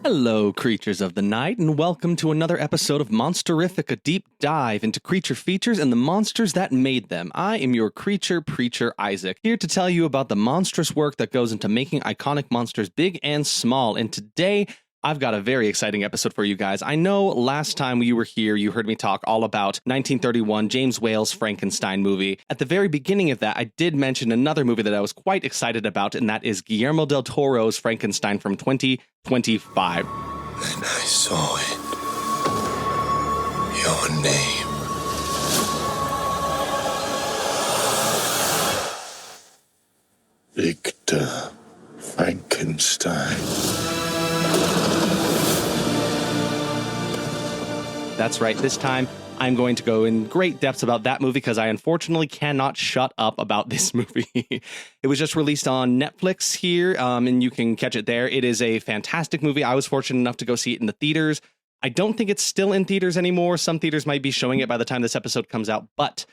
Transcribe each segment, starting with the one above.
Hello, creatures of the night, and welcome to another episode of Monsterific, a deep dive into creature features and the monsters that made them. I am your creature preacher, Isaac, here to tell you about the monstrous work that goes into making iconic monsters big and small, and today I've got a very exciting episode for you guys. I know last time you were here, you heard me talk all about 1931 James Whale's Frankenstein movie. At the very beginning of that, I did mention another movie that I was quite excited about, and that is Guillermo del Toro's Frankenstein from 2025. And I saw it. Your name. Victor Frankenstein. That's right, this time I'm going to go in great depths about that movie because I unfortunately cannot shut up about this movie. It was just released on Netflix here, and you can catch it there. It is a fantastic movie. I was fortunate enough to go see it in the theaters. I don't think it's still in theaters anymore. Some theaters might be showing it by the time this episode comes out, but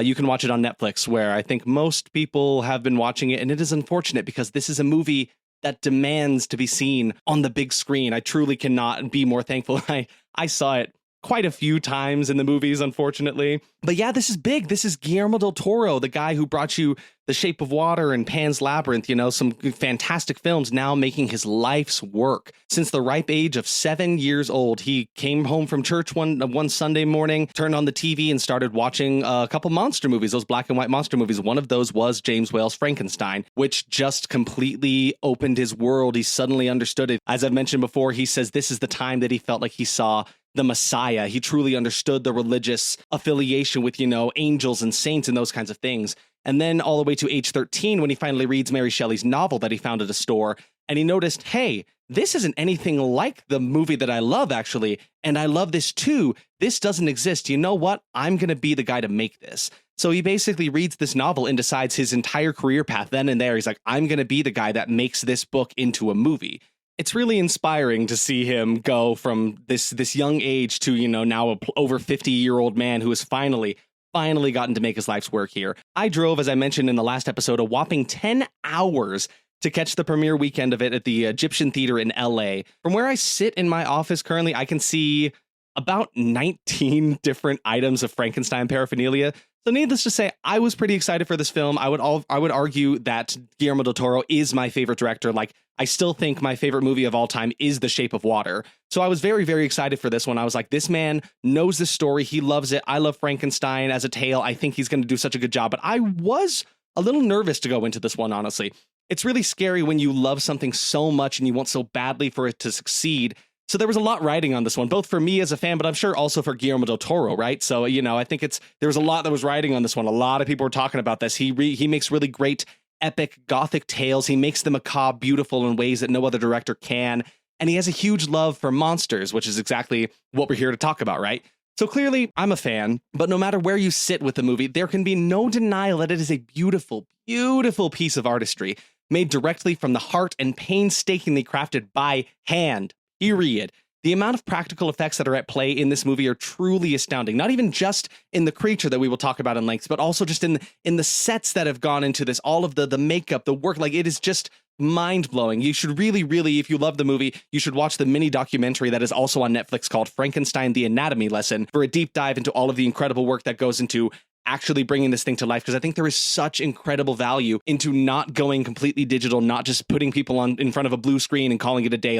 you can watch it on Netflix, where I think most people have been watching it, and it is unfortunate because this is a movie that demands to be seen on the big screen. I truly cannot be more thankful. I saw it quite a few times in the movies, unfortunately. But yeah, this is big. This is Guillermo del Toro, the guy who brought you The Shape of Water and Pan's Labyrinth, some fantastic films, now making his life's work. Since the ripe age of 7 years old, he came home from church one Sunday morning, turned on the TV and started watching a couple monster movies, those black and white monster movies. One of those was James Whale's Frankenstein, which just completely opened his world. He suddenly understood it. As I've mentioned before, he says this is the time that he felt like he saw the Messiah. He truly understood the religious affiliation with, angels and saints and those kinds of things. And then all the way to age 13, when he finally reads Mary Shelley's novel that he found at a store, and he noticed, hey, this isn't anything like the movie that I love, actually, and I love this too. This doesn't exist. You know what? I'm going to be the guy to make this. So he basically reads this novel and decides his entire career path then and there. He's like, I'm going to be the guy that makes this book into a movie. It's really inspiring to see him go from this young age to, now a over 50-year-old man who has finally gotten to make his life's work here. I drove, as I mentioned in the last episode, a whopping 10 hours to catch the premiere weekend of it at the Egyptian Theater in LA. From where I sit in my office currently, I can see about 19 different items of Frankenstein paraphernalia. So needless to say, I was pretty excited for this film. I would argue that Guillermo del Toro is my favorite director. I still think my favorite movie of all time is The Shape of Water. So I was very, very excited for this one. I was like, this man knows this story. He loves it. I love Frankenstein as a tale. I think he's going to do such a good job. But I was a little nervous to go into this one, honestly. It's really scary when you love something so much and you want so badly for it to succeed. So there was a lot riding on this one, both for me as a fan, but I'm sure also for Guillermo del Toro, right? So, I think there was a lot that was riding on this one. A lot of people were talking about this. He makes really great epic gothic tales. He makes the macabre beautiful in ways that no other director can. And he has a huge love for monsters, which is exactly what we're here to talk about, right? So clearly, I'm a fan, but no matter where you sit with the movie, there can be no denial that it is a beautiful, beautiful piece of artistry made directly from the heart and painstakingly crafted by hand. Period. The amount of practical effects that are at play in this movie are truly astounding. Not even just in the creature that we will talk about in length, but also just in the sets that have gone into this, all of the makeup, the work. It is just mind-blowing. You should really, really, if you love the movie, you should watch the mini documentary that is also on Netflix called Frankenstein, the Anatomy Lesson, for a deep dive into all of the incredible work that goes into actually bringing this thing to life, because I think there is such incredible value into not going completely digital, not just putting people in front of a blue screen and calling it a day.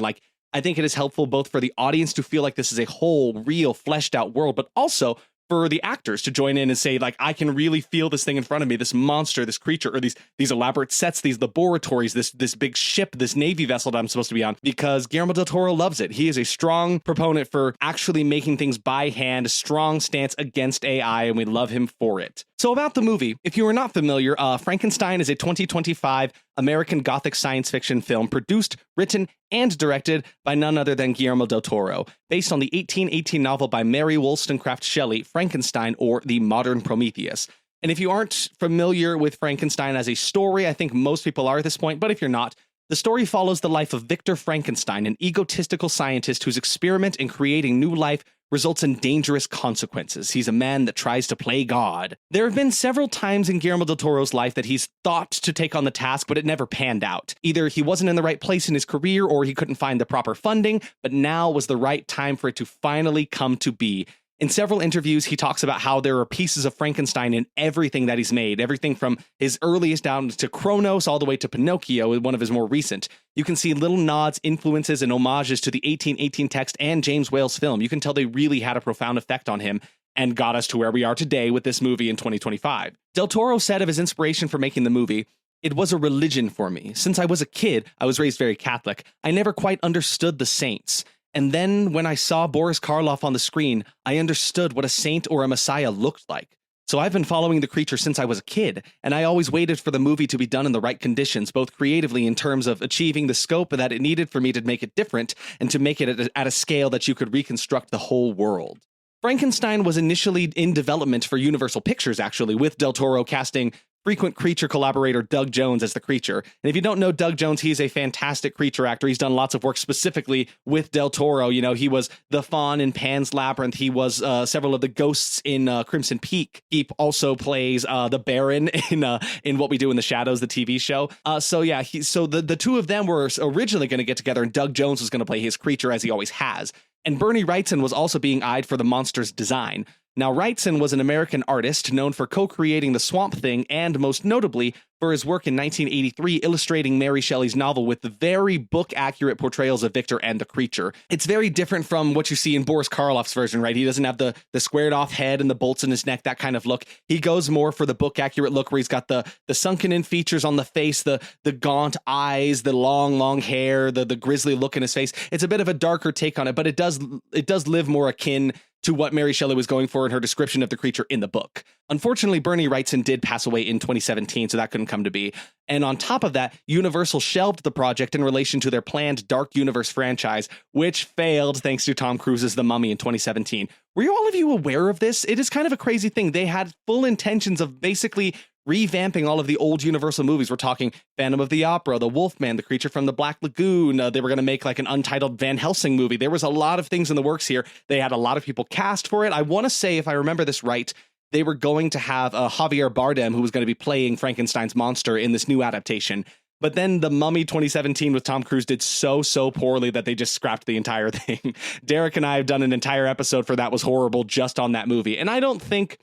I think it is helpful both for the audience to feel like this is a whole, real, fleshed out world, but also for the actors to join in and say, I can really feel this thing in front of me, this monster, this creature, or these elaborate sets, these laboratories, this big ship, this Navy vessel that I'm supposed to be on, because Guillermo del Toro loves it. He is a strong proponent for actually making things by hand, a strong stance against AI, and we love him for it. So about the movie, if you are not familiar, Frankenstein is a 2025 American Gothic science fiction film produced, written, and directed by none other than Guillermo del Toro, based on the 1818 novel by Mary Wollstonecraft Shelley, Frankenstein, or The Modern Prometheus. And if you aren't familiar with Frankenstein as a story, I think most people are at this point, but if you're not, the story follows the life of Victor Frankenstein, an egotistical scientist whose experiment in creating new life results in dangerous consequences. He's a man that tries to play God. There have been several times in Guillermo del Toro's life that he's thought to take on the task, but it never panned out. Either he wasn't in the right place in his career or he couldn't find the proper funding, but now was the right time for it to finally come to be. In several interviews, he talks about how there are pieces of Frankenstein in everything that he's made, everything from his earliest down to Kronos all the way to Pinocchio, one of his more recent. You can see little nods, influences, and homages to the 1818 text and James Whale's film. You can tell they really had a profound effect on him and got us to where we are today with this movie in 2025. Del Toro said of his inspiration for making the movie, "It was a religion for me. Since I was a kid, I was raised very Catholic. I never quite understood the saints. And then when I saw Boris Karloff on the screen, I understood what a saint or a messiah looked like. So I've been following the creature since I was a kid, and I always waited for the movie to be done in the right conditions, both creatively in terms of achieving the scope that it needed for me to make it different, and to make it at a scale that you could reconstruct the whole world." Frankenstein was initially in development for Universal Pictures, actually, with Del Toro casting frequent creature collaborator Doug Jones as the creature. And if you don't know Doug Jones, he's a fantastic creature actor. He's done lots of work specifically with Del Toro. You know, he was the Faun in Pan's Labyrinth. He was several of the ghosts in Crimson Peak. He also plays the Baron in What We Do in the Shadows, the TV show. So the two of them were originally going to get together, and Doug Jones was going to play his creature, as he always has. And Bernie Wrightson was also being eyed for the monster's design. Now, Wrightson was an American artist known for co-creating the Swamp Thing and, most notably, for his work in 1983 illustrating Mary Shelley's novel with the very book-accurate portrayals of Victor and the creature. It's very different from what you see in Boris Karloff's version, right? He doesn't have the squared-off head and the bolts in his neck, that kind of look. He goes more for the book-accurate look where he's got the sunken-in features on the face, the gaunt eyes, the long hair, the grisly look in his face. It's a bit of a darker take on it, but it does live more akin to what Mary Shelley was going for in her description of the creature in the book. Unfortunately, Bernie Wrightson did pass away in 2017, so that couldn't come to be. And on top of that, Universal shelved the project in relation to their planned Dark Universe franchise, which failed thanks to Tom Cruise's The Mummy in 2017. Were all of you aware of this? It is kind of a crazy thing. They had full intentions of basically revamping all of the old Universal movies. We're talking Phantom of the Opera, The Wolfman, The Creature from the Black Lagoon. They were going to make like an untitled Van Helsing movie. There was a lot of things in the works here. They had a lot of people cast for it. I want to say, if I remember this right, they were going to have Javier Bardem, who was going to be playing Frankenstein's monster in this new adaptation. But then The Mummy 2017 with Tom Cruise did so poorly that they just scrapped the entire thing. Derek and I have done an entire episode for That Was Horrible just on that movie. And I don't think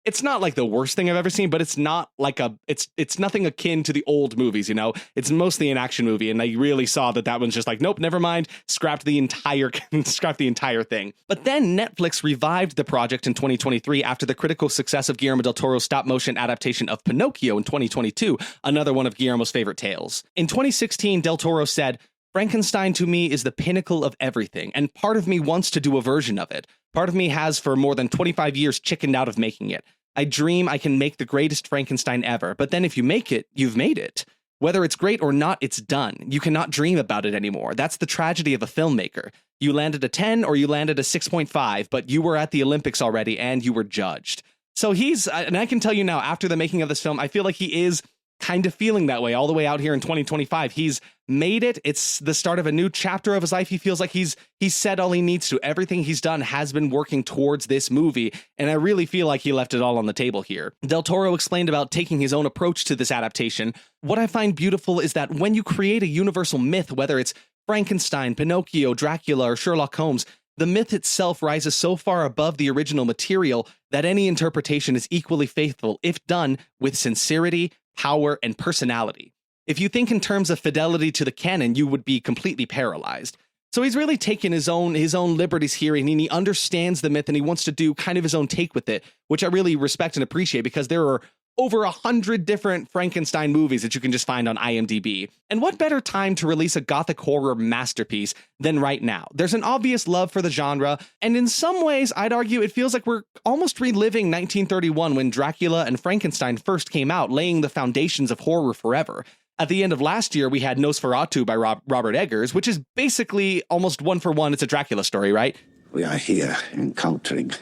it's not like the worst thing I've ever seen, but it's not like it's nothing akin to the old movies, you know? It's mostly an action movie, and I really saw that one's just like, nope, never mind, scrapped the entire thing. But then Netflix revived the project in 2023 after the critical success of Guillermo del Toro's stop-motion adaptation of Pinocchio in 2022, another one of Guillermo's favorite tales. In 2016, del Toro said, "Frankenstein to me is the pinnacle of everything, and part of me wants to do a version of it. Part of me has for more than 25 years chickened out of making it. I dream I can make the greatest Frankenstein ever, but then if you make it, you've made it. Whether it's great or not, it's done. You cannot dream about it anymore. That's the tragedy of a filmmaker. You landed a 10 or you landed a 6.5, but you were at the Olympics already and you were judged." So and I can tell you now, after the making of this film, I feel like he is kind of feeling that way all the way out here in 2025. He's made it. It's the start of a new chapter of his life. He feels like he's said all he needs to. Everything he's done has been working towards this movie, and I really feel like he left it all on the table here. Del Toro explained about taking his own approach to this adaptation. "What I find beautiful is that when you create a universal myth, whether it's Frankenstein, Pinocchio, Dracula, or Sherlock Holmes, the myth itself rises so far above the original material that any interpretation is equally faithful if done with sincerity, power, and personality. If you think in terms of fidelity to the canon, you would be completely paralyzed." So he's really taken his own liberties here, and he understands the myth, and he wants to do kind of his own take with it, which I really respect and appreciate, because there are over 100 different Frankenstein movies that you can just find on IMDb. And what better time to release a gothic horror masterpiece than right now? There's an obvious love for the genre, and in some ways, I'd argue it feels like we're almost reliving 1931 when Dracula and Frankenstein first came out, laying the foundations of horror forever. At the end of last year, we had Nosferatu by Robert Eggers, which is basically almost one for one. It's a Dracula story, right? We are here encountering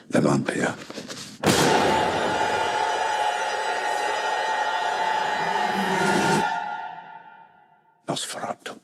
the vampire. Nosferatu.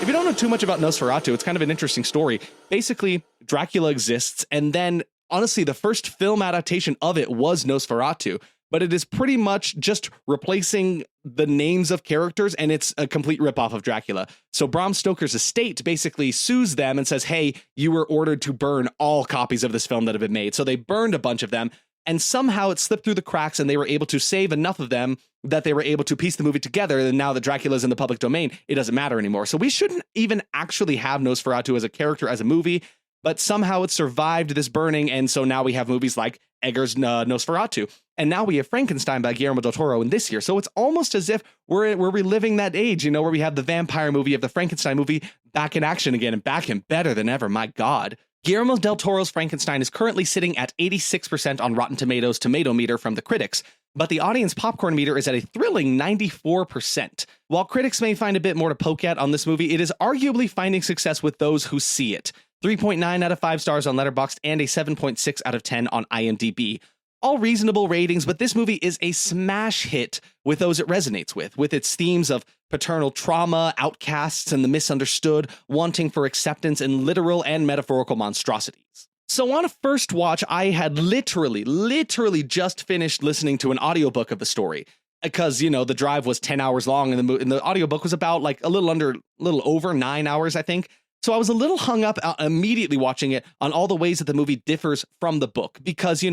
If you don't know too much about Nosferatu, it's kind of an interesting story. Basically, Dracula exists, and then, honestly, the first film adaptation of it was Nosferatu, but it is pretty much just replacing the names of characters, and it's a complete ripoff of Dracula. So Bram Stoker's estate basically sues them and says, hey, you were ordered to burn all copies of this film that have been made. So they burned a bunch of them, and somehow it slipped through the cracks, and they were able to save enough of them that they were able to piece the movie together. And now that Dracula's in the public domain, it doesn't matter anymore. So we shouldn't even actually have Nosferatu as a character, as a movie, but somehow it survived this burning. And so now we have movies like Eggers' Nosferatu. And now we have Frankenstein by Guillermo del Toro in this year. So it's almost as if we're reliving that age, where we have the vampire movie of the Frankenstein movie back in action again, and back and better than ever. My God. Guillermo del Toro's Frankenstein is currently sitting at 86% on Rotten Tomatoes tomato meter from the critics, but the audience popcorn meter is at a thrilling 94%. While critics may find a bit more to poke at on this movie, it is arguably finding success with those who see it. 3.9 out of 5 stars on Letterboxd and a 7.6 out of 10 on IMDb. All reasonable ratings, but this movie is a smash hit with those it resonates with its themes of paternal trauma, outcasts, and the misunderstood, wanting for acceptance, and literal and metaphorical monstrosities. So on a first watch, I had literally just finished listening to an audiobook of the story, because, the drive was 10 hours long, and the audiobook was about like a little over 9 hours, I think. So I was a little hung up immediately watching it on all the ways that the movie differs from the book, because,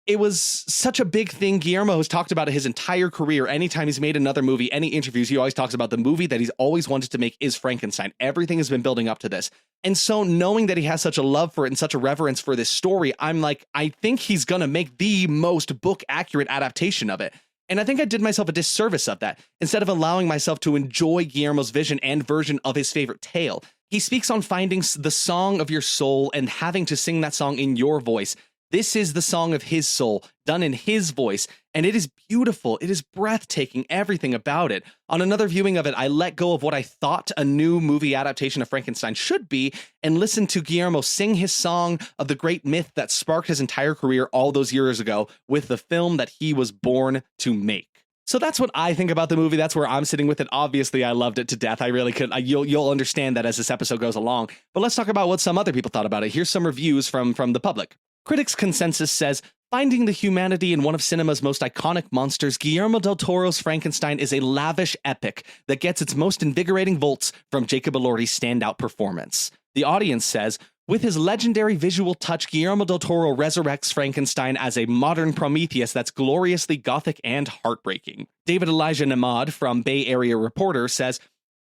it was such a big thing. Guillermo has talked about it his entire career. Anytime he's made another movie, any interviews, he always talks about the movie that he's always wanted to make is Frankenstein. Everything has been building up to this. And so knowing that he has such a love for it and such a reverence for this story, I'm like, I think he's going to make the most book accurate adaptation of it. And I think I did myself a disservice of that, instead of allowing myself to enjoy Guillermo's vision and version of his favorite tale. He speaks on finding the song of your soul and having to sing that song in your voice. This is the song of his soul, done in his voice, and it is beautiful. It is breathtaking, everything about it. On another viewing of it, I let go of what I thought a new movie adaptation of Frankenstein should be and listened to Guillermo sing his song of the great myth that sparked his entire career all those years ago with the film that he was born to make. So that's what I think about the movie. That's where I'm sitting with it. Obviously, I loved it to death. I really could. You'll understand that as this episode goes along. But let's talk about what some other people thought about it. Here's some reviews from the public. Critics' consensus says, finding the humanity in one of cinema's most iconic monsters, Guillermo del Toro's Frankenstein is a lavish epic that gets its most invigorating volts from Jacob Elordi's standout performance. The audience says, with his legendary visual touch, Guillermo del Toro resurrects Frankenstein as a modern Prometheus that's gloriously gothic and heartbreaking. David Elijah Namad from Bay Area Reporter says,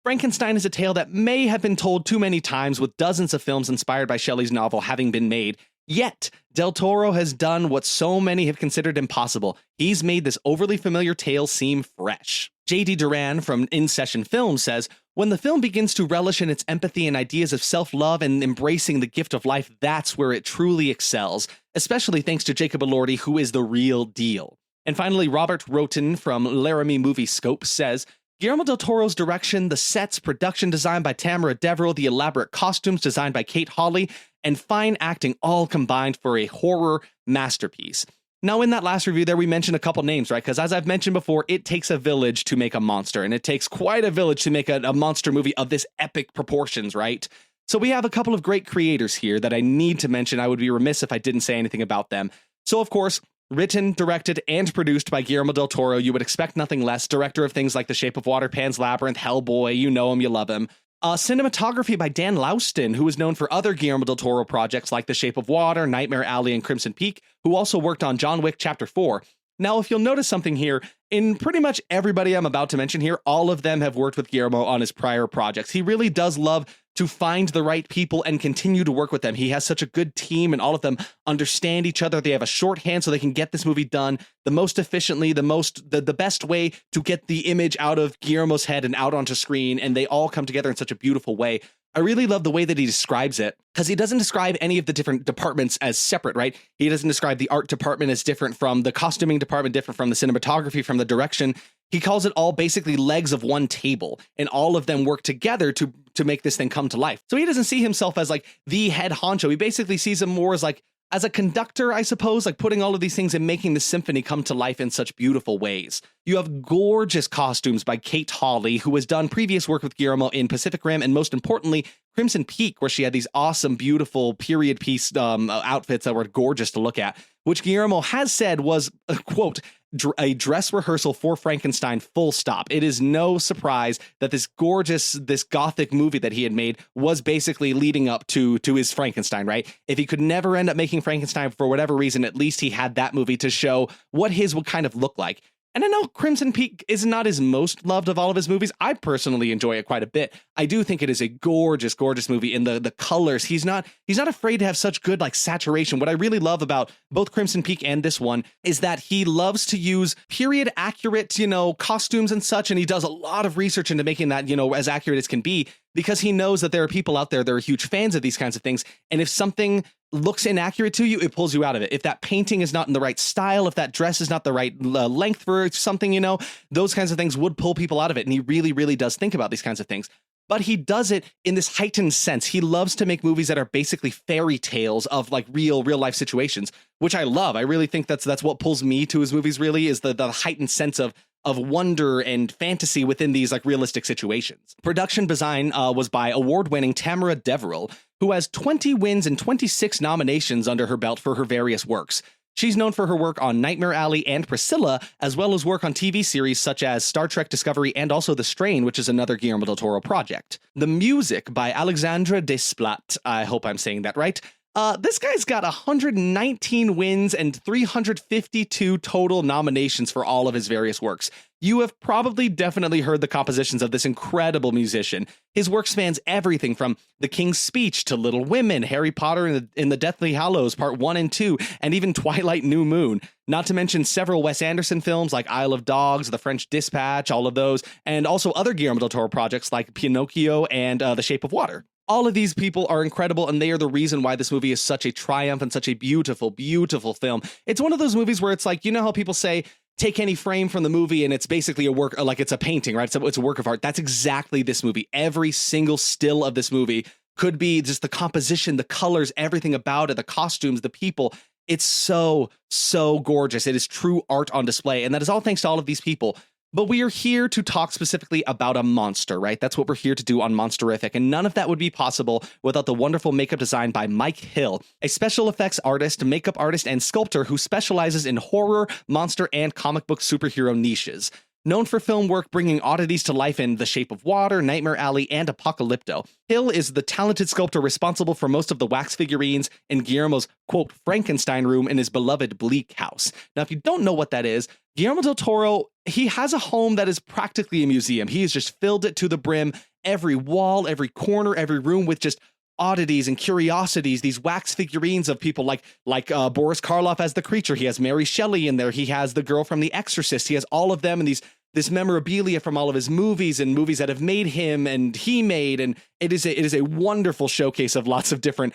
Frankenstein is a tale that may have been told too many times, with dozens of films inspired by Shelley's novel having been made. Yet, Del Toro has done what so many have considered impossible. He's made this overly familiar tale seem fresh. J.D. Duran from In Session Film says, when the film begins to relish in its empathy and ideas of self-love and embracing the gift of life, that's where it truly excels, especially thanks to Jacob Elordi, who is the real deal. And finally, Robert Roten from Laramie Movie Scope says, Guillermo del Toro's direction, the sets, production design by Tamara Deverell, the elaborate costumes designed by Kate Hawley, and fine acting all combined for a horror masterpiece. Now, in that last review there, we mentioned a couple names, right? Because as I've mentioned before, it takes a village to make a monster, and it takes quite a village to make a monster movie of this epic proportions, right? So we have a couple of great creators here that I need to mention. I would be remiss if I didn't say anything about them. So, of course, written, directed, and produced by Guillermo del Toro, you would expect nothing less. Director of things like The Shape of Water, Pan's Labyrinth, Hellboy, you know him, you love him. Cinematography by Dan Laustin, who is known for other Guillermo del Toro projects like The Shape of Water, Nightmare Alley, and Crimson Peak, who also worked on John Wick Chapter 4. Now, if you'll notice something here, in pretty much everybody I'm about to mention here, all of them have worked with Guillermo on his prior projects. He really does love to find the right people and continue to work with them. He has such a good team, and all of them understand each other. They have a shorthand so they can get this movie done the most efficiently, the best way to get the image out of Guillermo's head and out onto screen, and they all come together in such a beautiful way. I really love the way that he describes it, because he doesn't describe any of the different departments as separate, right? He doesn't describe the art department as different from the costuming department, different from the cinematography, from the direction. He calls it all basically legs of one table, and all of them work together to make this thing come to life. So he doesn't see himself as like the head honcho. He basically sees him more as like as a conductor, I suppose, like putting all of these things and making the symphony come to life in such beautiful ways. You have gorgeous costumes by Kate Hawley, who has done previous work with Guillermo in Pacific Rim, and most importantly, Crimson Peak, where she had these awesome, beautiful period piece outfits that were gorgeous to look at, which Guillermo has said was, quote, a dress rehearsal for Frankenstein, full stop. It is no surprise that this gothic movie that he had made was basically leading up to his Frankenstein, right? If he could never end up making Frankenstein for whatever reason, at least he had that movie to show what his would kind of look like. And I know Crimson Peak is not his most loved of all of his movies. I personally enjoy it quite a bit. I do think it is a gorgeous, gorgeous movie in the colors. He's not afraid to have such good like saturation. What I really love about both Crimson Peak and this one is that he loves to use period accurate, costumes and such. And he does a lot of research into making that, as accurate as can be, because he knows that there are people out there that are huge fans of these kinds of things. And if something looks inaccurate to you, it pulls you out of it. If that painting is not in the right style, if that dress is not the right length for something, those kinds of things would pull people out of it. And he really, really does think about these kinds of things. But he does it in this heightened sense. He loves to make movies that are basically fairy tales of like real life situations, which I love. I really think that's what pulls me to his movies, really, is the heightened sense of wonder and fantasy within these like realistic situations. Production design was by award-winning Tamara Deverell, who has 20 wins and 26 nominations under her belt for her various works. She's known for her work on Nightmare Alley and Priscilla, as well as work on TV series such as Star Trek Discovery and also The Strain, which is another Guillermo del Toro project. The music by Alexandre Desplat, I hope I'm saying that right. This guy's got 119 wins and 352 total nominations for all of his various works. You have probably definitely heard the compositions of this incredible musician. His work spans everything from The King's Speech to Little Women, Harry Potter in the Deathly Hallows Part 1 and 2, and even Twilight New Moon. Not to mention several Wes Anderson films like Isle of Dogs, The French Dispatch, all of those, and also other Guillermo del Toro projects like Pinocchio and The Shape of Water. All of these people are incredible, and they are the reason why this movie is such a triumph and such a beautiful, beautiful film. It's one of those movies where it's like, how people say, take any frame from the movie and it's basically a work, like it's a painting, right? It's a work of art. That's exactly this movie. Every single still of this movie could be just the composition, the colors, everything about it, the costumes, the people. It's so, so gorgeous. It is true art on display, and that is all thanks to all of these people. But we are here to talk specifically about a monster, right? That's what we're here to do on Monsterific, and none of that would be possible without the wonderful makeup design by Mike Hill, a special effects artist, makeup artist, and sculptor who specializes in horror, monster, and comic book superhero niches. Known for film work bringing oddities to life in The Shape of Water, Nightmare Alley, and Apocalypto, Hill is the talented sculptor responsible for most of the wax figurines in Guillermo's, quote, Frankenstein room in his beloved Bleak House. Now, if you don't know what that is, Guillermo del Toro, he has a home that is practically a museum. He has just filled it to the brim, every wall, every corner, every room with just oddities and curiosities, these wax figurines of people like Boris Karloff as the creature. He has Mary Shelley in there. He has the girl from The Exorcist. He has all of them and this memorabilia from all of his movies and movies that have made him and he made. And it is a wonderful showcase of lots of different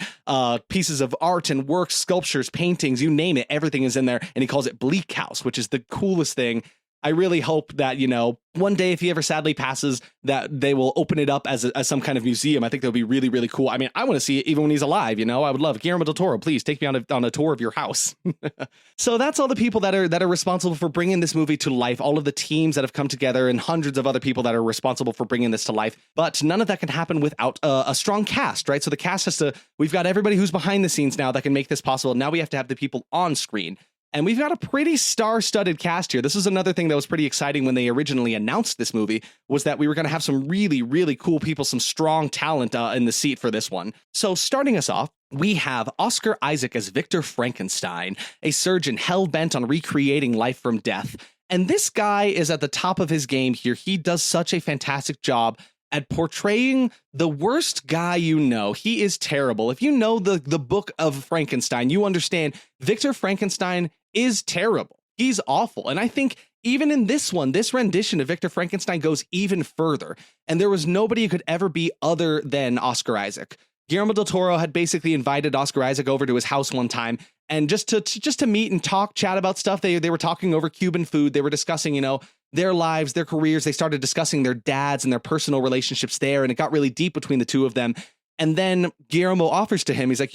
pieces of art and works, sculptures, paintings, you name it. Everything is in there. And he calls it Bleak House, which is the coolest thing. I really hope that, one day if he ever sadly passes, that they will open it up as some kind of museum. I think that would be really, really cool. I mean, I want to see it even when he's alive, I would love Guillermo del Toro. Please take me on a tour of your house. So that's all the people that are responsible for bringing this movie to life, all of the teams that have come together and hundreds of other people that are responsible for bringing this to life. But none of that can happen without a strong cast, right? So the cast we've got everybody who's behind the scenes now that can make this possible. Now we have to have the people on screen. And we've got a pretty star-studded cast here. This is another thing that was pretty exciting when they originally announced this movie, was that we were going to have some really, really cool people, some strong talent in the seat for this one. So starting us off, we have Oscar Isaac as Victor Frankenstein, a surgeon hell-bent on recreating life from death. And this guy is at the top of his game here. He does such a fantastic job at portraying the worst guy He is terrible. If you know the book of Frankenstein, you understand Victor Frankenstein is terrible. He's awful. And I think even in this one, this rendition of Victor Frankenstein goes even further. And there was nobody who could ever be other than Oscar Isaac. Guillermo del Toro had basically invited Oscar Isaac over to his house one time, and just to meet and chat about stuff. They were talking over Cuban food. They were discussing, their lives, their careers. They started discussing their dads and their personal relationships there, and it got really deep between the two of them. And then Guillermo offers to him, he's like,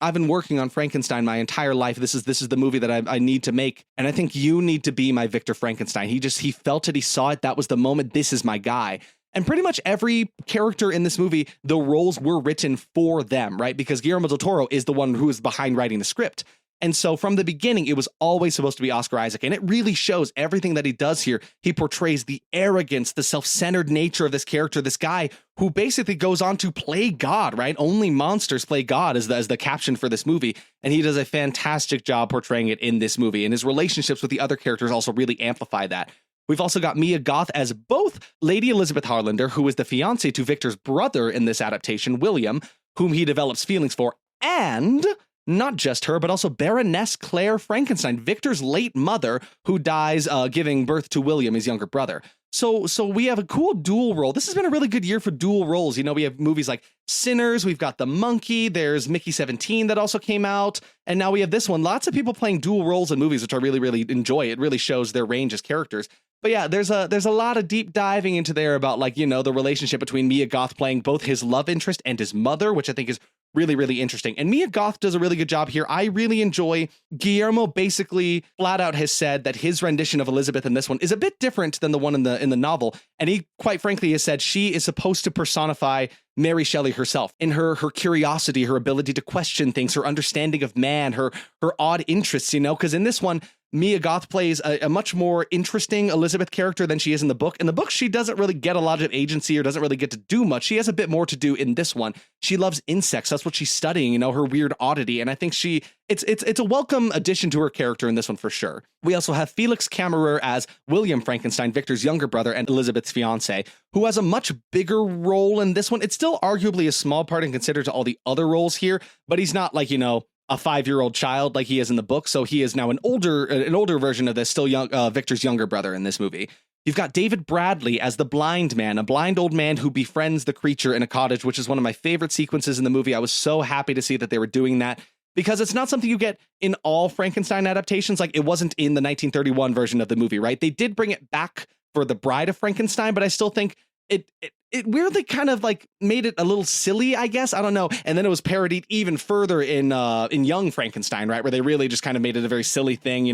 I've been working on Frankenstein my entire life. This is the movie that I need to make. And I think you need to be my Victor Frankenstein. He felt it. He saw it. That was the moment. This is my guy. And pretty much every character in this movie, the roles were written for them, right? Because Guillermo del Toro is the one who is behind writing the script. And so from the beginning, it was always supposed to be Oscar Isaac. And it really shows everything that he does here. He portrays the arrogance, the self-centered nature of this character, this guy who basically goes on to play God, right? Only monsters play God as the caption for this movie. And he does a fantastic job portraying it in this movie. And his relationships with the other characters also really amplify that. We've also got Mia Goth as both Lady Elizabeth Harlander, who is the fiance to Victor's brother in this adaptation, William, whom he develops feelings for, and not just her, but also Baroness Claire Frankenstein, Victor's late mother, who dies giving birth to William, his younger brother. So we have a cool dual role. This has been a really good year for dual roles. We have movies like Sinners, we've got The Monkey, there's Mickey 17 that also came out, and now we have this one. Lots of people playing dual roles in movies, which I really, really enjoy. It really shows their range as characters. But yeah, there's a lot of deep diving into there about the relationship between Mia Goth playing both his love interest and his mother, which I think is really, really interesting. And Mia Goth does a really good job here. I really enjoy Guillermo basically flat out has said that his rendition of Elizabeth in this one is a bit different than the one in the novel. And he quite frankly has said she is supposed to personify Mary Shelley herself in her curiosity, her ability to question things, her understanding of man, her odd interests, because in this one, Mia Goth plays a much more interesting Elizabeth character than she is in the book. In the book, she doesn't really get a lot of agency or doesn't really get to do much. She has a bit more to do in this one. She loves insects. That's what she's studying, her weird oddity. And I think it's a welcome addition to her character in this one for sure. We also have Felix Kammerer as William Frankenstein, Victor's younger brother and Elizabeth's fiance, who has a much bigger role in this one. It's still arguably a small part in considered to all the other roles here, but he's not like, a 5-year-old child like he is in the book. So he is now an older version of this, still young, Victor's younger brother in this movie. You've got David Bradley as the blind man, a blind old man who befriends the creature in a cottage, which is one of my favorite sequences in the movie. I was so happy to see that they were doing that because it's not something you get in all Frankenstein adaptations. Like it wasn't in the 1931 version of the movie, right? They did bring it back for The Bride of Frankenstein, but I still think it weirdly kind of like made it a little silly, I guess. I don't know. And then it was parodied even further in Young Frankenstein, right? Where they really just kind of made it a very silly thing.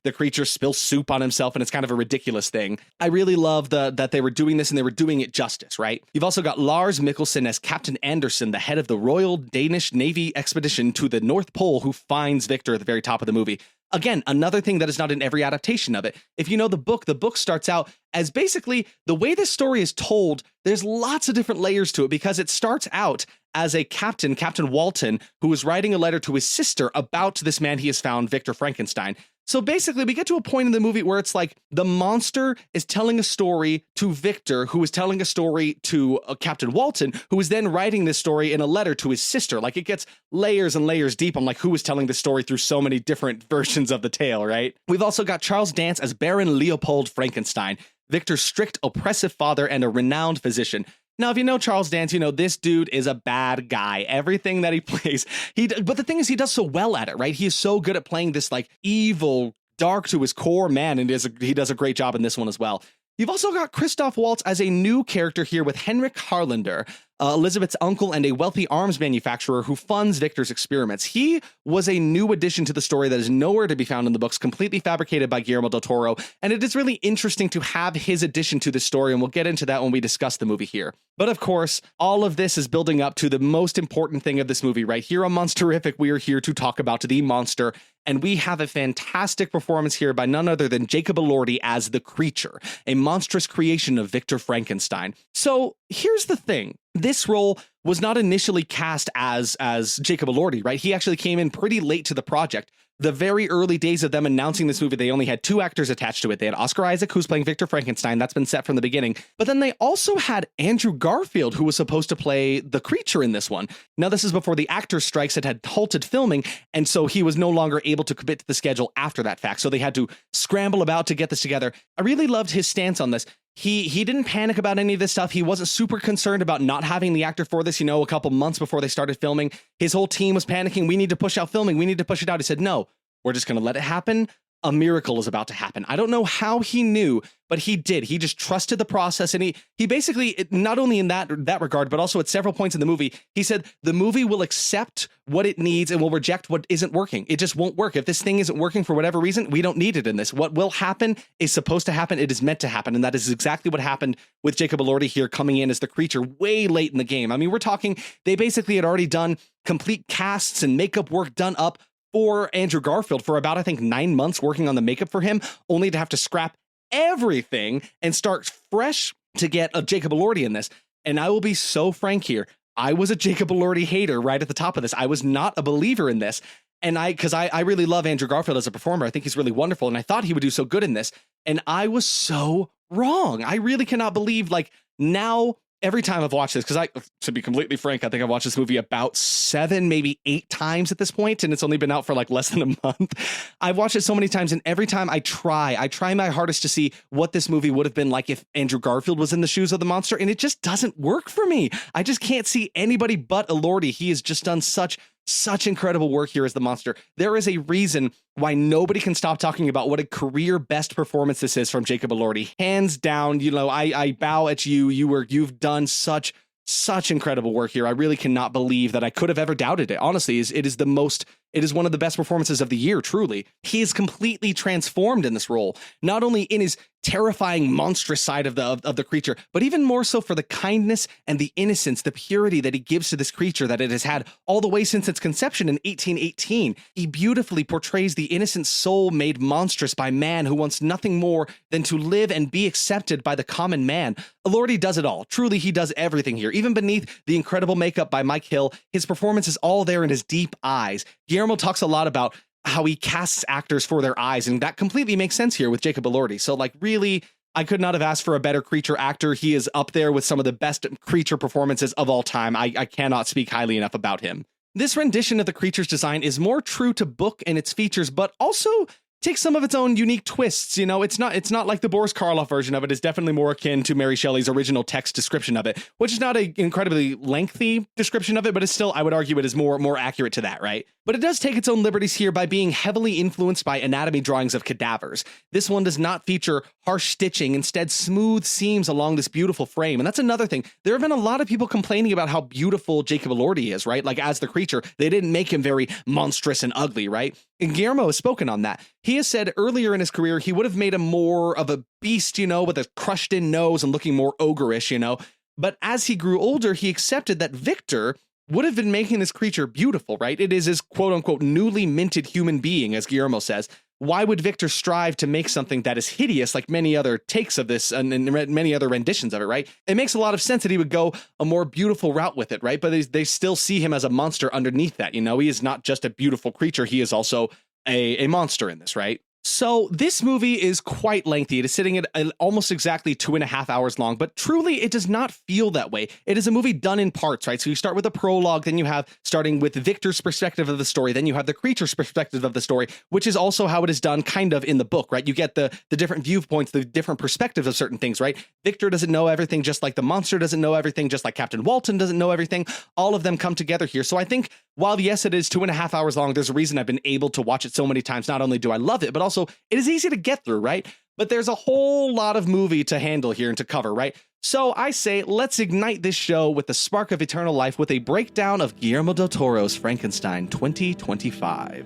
The creature spills soup on himself and it's kind of a ridiculous thing. I really love that they were doing this and they were doing it justice, right? You've also got Lars Mikkelsen as Captain Anderson, the head of the Royal Danish Navy expedition to the North Pole, who finds Victor at the very top of the movie. Again, another thing that is not in every adaptation of it. If you know the book starts out as basically the way this story is told, there's lots of different layers to it because it starts out as a Captain Walton, who is writing a letter to his sister about this man he has found, Victor Frankenstein. So basically, we get to a point in the movie where it's like the monster is telling a story to Victor, who is telling a story to Captain Walton, who is then writing this story in a letter to his sister. Like it gets layers and layers deep on like who is telling this story through so many different versions of the tale, right? We've also got Charles Dance as Baron Leopold Frankenstein, Victor's strict, oppressive father and a renowned physician. Now, if you know Charles Dance, this dude is a bad guy. Everything that he plays, but the thing is, he does so well at it, right? He is so good at playing this like evil, dark to his core man, and he does a great job in this one as well. You've also got Christoph Waltz as a new character here with Henrik Harlander, Elizabeth's uncle and a wealthy arms manufacturer who funds Victor's experiments. He was a new addition to the story that is nowhere to be found in the books, completely fabricated by Guillermo del Toro, and it is really interesting to have his addition to the story, and we'll get into that when we discuss the movie here. But of course, all of this is building up to the most important thing of this movie, right? Here on Monsterific, we are here to talk about the monster, and we have a fantastic performance here by none other than Jacob Elordi as the creature, a monstrous creation of Victor Frankenstein. So here's the thing. This role was not initially cast as Jacob Elordi, right? He actually came in pretty late to the project. The very early days of them announcing this movie, they only had 2 actors attached to it. They had Oscar Isaac, who's playing Victor Frankenstein. That's been set from the beginning. But then they also had Andrew Garfield, who was supposed to play the creature in this one. Now, this is before the actors' strikes had halted filming, and so he was no longer able to commit to the schedule after that fact. So they had to scramble about to get this together. I really loved his stance on this. He didn't panic about any of this stuff. He wasn't super concerned about not having the actor for this, a couple months before they started filming. His whole team was panicking. We need to push out filming. We need to push it out. He said, no, we're just going to let it happen. a miracle is about to happen. I don't know how he knew, but he did. He just trusted the process, and he basically, not only in that regard, but also at several points in the movie, he said the movie will accept what it needs and will reject what isn't working. It just won't work. If this thing isn't working for whatever reason, we don't need it in this. What will happen is supposed to happen. It is meant to happen, and that is exactly what happened with Jacob Elordi here coming in as the creature way late in the game. I mean, we're talking, they basically had already done complete casts and makeup work done up for Andrew Garfield for about, I think, 9 months working on the makeup for him, only to have to scrap everything and start fresh to get a Jacob Elordi in this. And I will be so frank here. I was a Jacob Elordi hater right at the top of this. I was not a believer in this. And because I really love Andrew Garfield as a performer. I think he's really wonderful. And I thought he would do so good in this. And I was so wrong. I really cannot believe, like, now every time I've watched this, because to be completely frank, I think I've watched this movie about 7, maybe 8 times at this point, and it's only been out for like less than a month. I've watched it so many times, and every time I try my hardest to see what this movie would have been like if Andrew Garfield was in the shoes of the monster, and it just doesn't work for me. I just can't see anybody but Elordi. He has just done such incredible work here as the monster. There is a reason why nobody can stop talking about what a career best performance this is from Jacob Elordi. Hands down, I bow at you. You've done such incredible work here. I really cannot believe that I could have ever doubted it. Honestly, it is one of the best performances of the year, truly. He is completely transformed in this role, not only in his terrifying monstrous side of the creature, but even more so for the kindness and the innocence, the purity that he gives to this creature that it has had all the way since its conception in 1818. He beautifully portrays the innocent soul made monstrous by man who wants nothing more than to live and be accepted by the common man. Elordi does it all. Truly, he does everything here. Even beneath the incredible makeup by Mike Hill, his performance is all there in his deep eyes. Guillermo talks a lot about how he casts actors for their eyes, and that completely makes sense here with Jacob Elordi. So, like, really, I could not have asked for a better creature actor. He is up there with some of the best creature performances of all time. I cannot speak highly enough about him. This rendition of the creature's design is more true to book and its features, but also takes some of its own unique twists. You know, it's not like the Boris Karloff version of it. It's definitely more akin to Mary Shelley's original text description of it, which is not an incredibly lengthy description of it, but it's still, I would argue, it is more accurate to that, right? But it does take its own liberties here by being heavily influenced by anatomy drawings of cadavers. This one does not feature harsh stitching, instead smooth seams along this beautiful frame. And that's another thing. There have been a lot of people complaining about how beautiful Jacob Elordi is, right? Like, as the creature, they didn't make him very monstrous and ugly, right? And Guillermo has spoken on that. He has said earlier in his career, he would have made him more of a beast, with a crushed in nose and looking more ogreish, But as he grew older, he accepted that Victor would have been making this creature beautiful, right? It is his quote unquote newly minted human being, as Guillermo says. Why would Victor strive to make something that is hideous like many other takes of this and many other renditions of it, right? It makes a lot of sense that he would go a more beautiful route with it, right? But they still see him as a monster underneath that, He is not just a beautiful creature. He is also a monster in this, right? So this movie is quite lengthy. It is sitting at almost exactly 2.5 hours long, but truly it does not feel that way. It is a movie done in parts, right? So you start with a prologue, then you have starting with Victor's perspective of the story, then you have the creature's perspective of the story, which is also how it is done kind of in the book, right? You get the different viewpoints, the different perspectives of certain things, right? Victor doesn't know everything, just like the monster doesn't know everything, just like Captain Walton doesn't know everything. All of them come together here. So I think while yes, it is 2.5 hours long, there's a reason I've been able to watch it so many times. Not only do I love it, but also it is easy to get through, right? But there's a whole lot of movie to handle here and to cover, right? So I say, let's ignite this show with the spark of eternal life with a breakdown of Guillermo del Toro's Frankenstein 2025.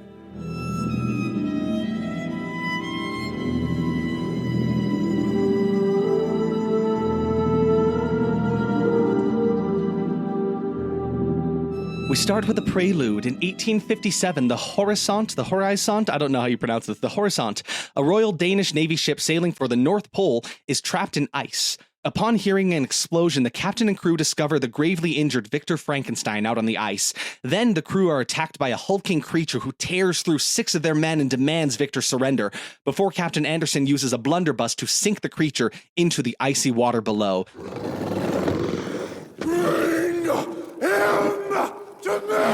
We start with a prelude. In 1857, the Horizont, I don't know how you pronounce this, the Horizont, a Royal Danish Navy ship sailing for the North Pole, is trapped in ice. Upon hearing an explosion, the captain and crew discover the gravely injured Victor Frankenstein out on the ice. Then the crew are attacked by a hulking creature who tears through 6 of their men and demands Victor's surrender, before Captain Anderson uses a blunderbuss to sink the creature into the icy water below. Bring him to me!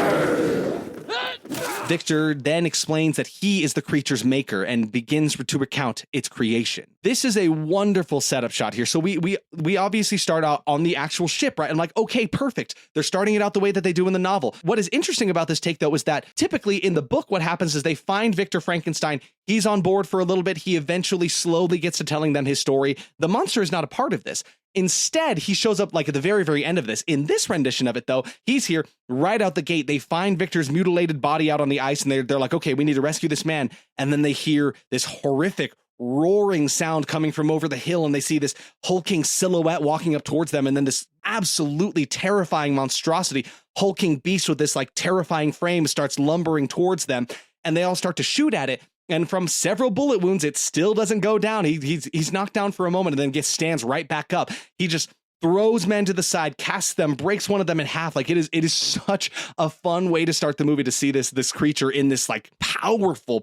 Victor then explains that he is the creature's maker and begins to recount its creation. This is a wonderful setup shot here. So we obviously start out on the actual ship, right? And like, okay, perfect. They're starting it out the way that they do in the novel. What is interesting about this take, though, is that typically in the book, what happens is they find Victor Frankenstein. He's on board for a little bit. He eventually slowly gets to telling them his story. The monster is not a part of this. Instead, he shows up like at the very, very end of this. In this rendition of it, though, he's here right out the gate. They find Victor's mutilated body out on the ice, and they're like, okay, we need to rescue this man. And then they hear this horrific roaring sound coming from over the hill, and they see this hulking silhouette walking up towards them, and then this absolutely terrifying monstrosity, hulking beast with this like terrifying frame starts lumbering towards them, and they all start to shoot at it. And from several bullet wounds, it still doesn't go down. He's knocked down for a moment and then stands right back up. He just throws men to the side, casts them, breaks one of them in half. Like it is such a fun way to start the movie to see this creature in this like powerful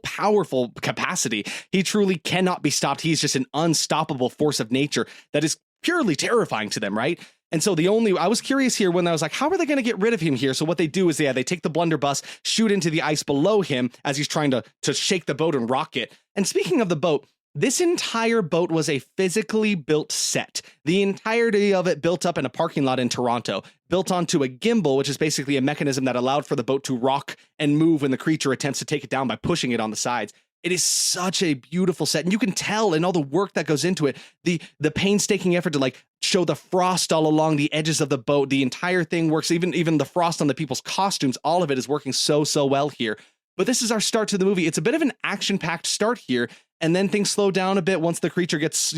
capacity. He truly cannot be stopped. He's just an unstoppable force of nature that is purely terrifying to them, right? And so I was curious here when I was like, how are they going to get rid of him here? So what they do is they take the blunderbuss, shoot into the ice below him as he's trying to shake the boat and rock it. And speaking of the boat, this entire boat was a physically built set. The entirety of it built up in a parking lot in Toronto, built onto a gimbal, which is basically a mechanism that allowed for the boat to rock and move when the creature attempts to take it down by pushing it on the sides. It is such a beautiful set, and you can tell in all the work that goes into it, the painstaking effort to like show the frost all along the edges of the boat. The entire thing works, even the frost on the people's costumes, all of it is working so well here. But this is our start to the movie. It's a bit of an action-packed start here, and then things slow down a bit once the creature gets,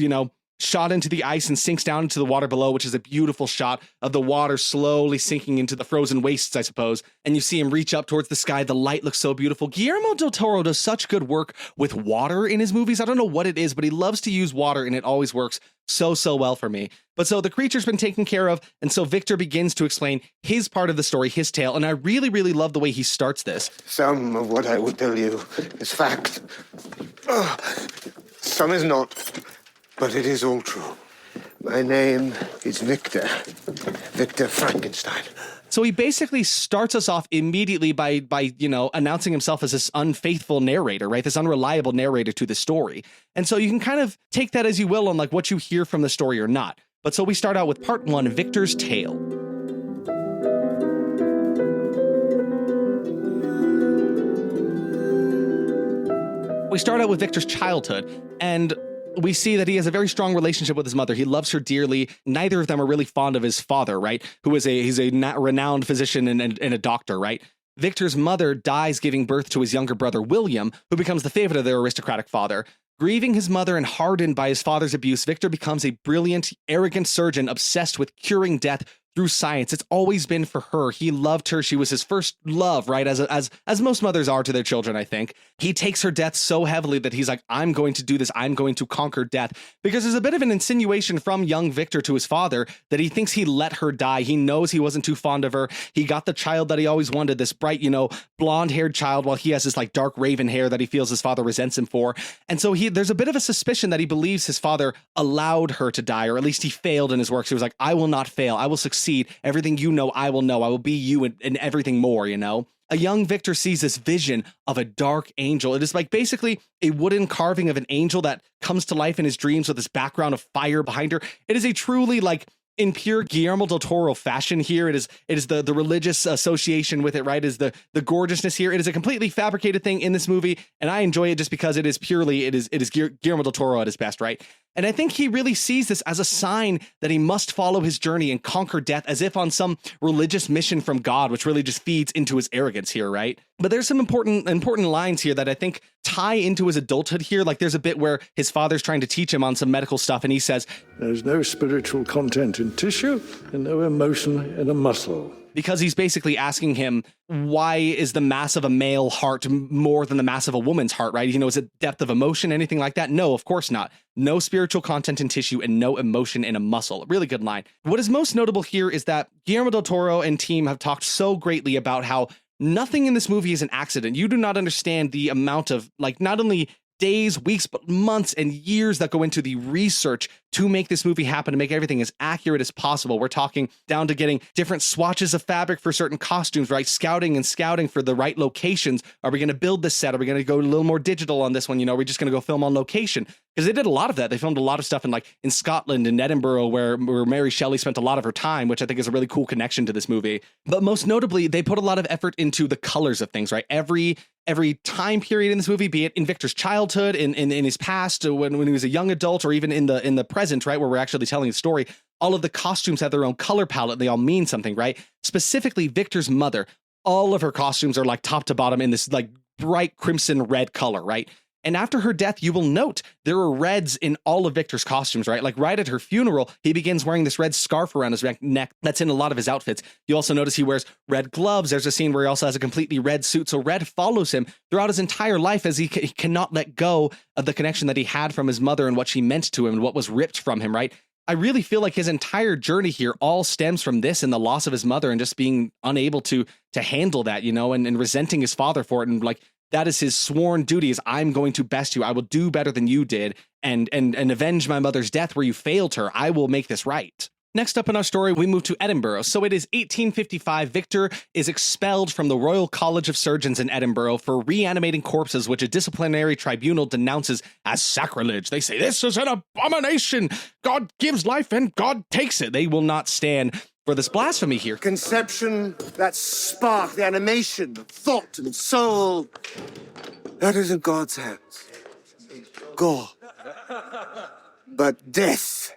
shot into the ice and sinks down into the water below, which is a beautiful shot of the water slowly sinking into the frozen wastes, I suppose. And you see him reach up towards the sky. The light looks so beautiful. Guillermo del Toro does such good work with water in his movies. I don't know what it is, but he loves to use water, and it always works so well for me. But so the creature's been taken care of, and so Victor begins to explain his part of the story, his tale, and I really love the way he starts this. Some of what I will tell you is fact. Some is not. But it is all true. My name is Victor Frankenstein. So he basically starts us off immediately by announcing himself as this unfaithful narrator, right? This unreliable narrator to the story. And so you can kind of take that as you will on like what you hear from the story or not. But so we start out with part 1, Victor's tale. We start out with Victor's childhood, and we see that he has a very strong relationship with his mother. He loves her dearly. Neither of them are really fond of his father, right? He's a renowned physician and a doctor, right? Victor's mother dies giving birth to his younger brother, William, who becomes the favorite of their aristocratic father. Grieving his mother and hardened by his father's abuse, Victor becomes a brilliant, arrogant surgeon obsessed with curing death through science. It's always been for her. He loved her. She was his first love, right? As most mothers are to their children, I think. He takes her death so heavily that he's like, I'm going to do this. I'm going to conquer death. Because there's a bit of an insinuation from young Victor to his father that he thinks he let her die. He knows he wasn't too fond of her. He got the child that he always wanted, this bright, blonde-haired child, while he has this like dark raven hair that he feels his father resents him for. And so there's a bit of a suspicion that he believes his father allowed her to die, or at least he failed in his work. So he was like, I will not fail. I will succeed. Everything you know, I will know. I will be you and everything more, A young Victor sees this vision of a dark angel. It is like basically a wooden carving of an angel that comes to life in his dreams with this background of fire behind her. It is a truly like in pure Guillermo del Toro fashion here. It is the religious association with it, right? Is the gorgeousness here. It is a completely fabricated thing in this movie, and I enjoy it just because it is Guillermo del Toro at his best, right? And I think he really sees this as a sign that he must follow his journey and conquer death as if on some religious mission from God, which really just feeds into his arrogance here, right? But there's some important lines here that I think tie into his adulthood here. Like there's a bit where his father's trying to teach him on some medical stuff, and he says, "There's no spiritual content in tissue and no emotion in a muscle." Because he's basically asking him, why is the mass of a male heart more than the mass of a woman's heart, right? Is it depth of emotion, anything like that? No, of course not. No spiritual content in tissue and no emotion in a muscle. Really good line. What is most notable here is that Guillermo del Toro and team have talked so greatly about how nothing in this movie is an accident. You do not understand the amount of, like, not only days, weeks, but months and years that go into the research to make this movie happen, to make everything as accurate as possible. We're talking down to getting different swatches of fabric for certain costumes, right? Scouting for the right locations. Are we going to build this set? Are we going to go a little more digital on this one? We're just going to go film on location. Because they did a lot of that. They filmed a lot of stuff in Scotland and Edinburgh, where Mary Shelley spent a lot of her time, which I think is a really cool connection to this movie. But most notably, they put a lot of effort into the colors of things, right? Every time period in this movie, be it in Victor's childhood, in his past, when he was a young adult, or even in the present, right, where we're actually telling the story, all of the costumes have their own color palette. They all mean something, right? Specifically, Victor's mother, all of her costumes are like top to bottom in this like bright crimson red color, right? And after her death, you will note there are reds in all of Victor's costumes, right? Like right at her funeral, he begins wearing this red scarf around his neck that's in a lot of his outfits. You also notice he wears red gloves. There's a scene where he also has a completely red suit. So red follows him throughout his entire life, as he cannot let go of the connection that he had from his mother and what she meant to him and what was ripped from him, right? I really feel like his entire journey here all stems from this and the loss of his mother and just being unable to handle that, and resenting his father for it. And like, that is his sworn duty, is I'm going to best you. I will do better than you did and avenge my mother's death where you failed her. I will make this right. Next up in our story, we move to Edinburgh. So it is 1855. Victor is expelled from the Royal College of Surgeons in Edinburgh for reanimating corpses, which a disciplinary tribunal denounces as sacrilege. They say, this is an abomination. God gives life and God takes it. They will not stand for this blasphemy here. Conception, that spark, the animation, the thought and soul, that is in God's hands. God. But death,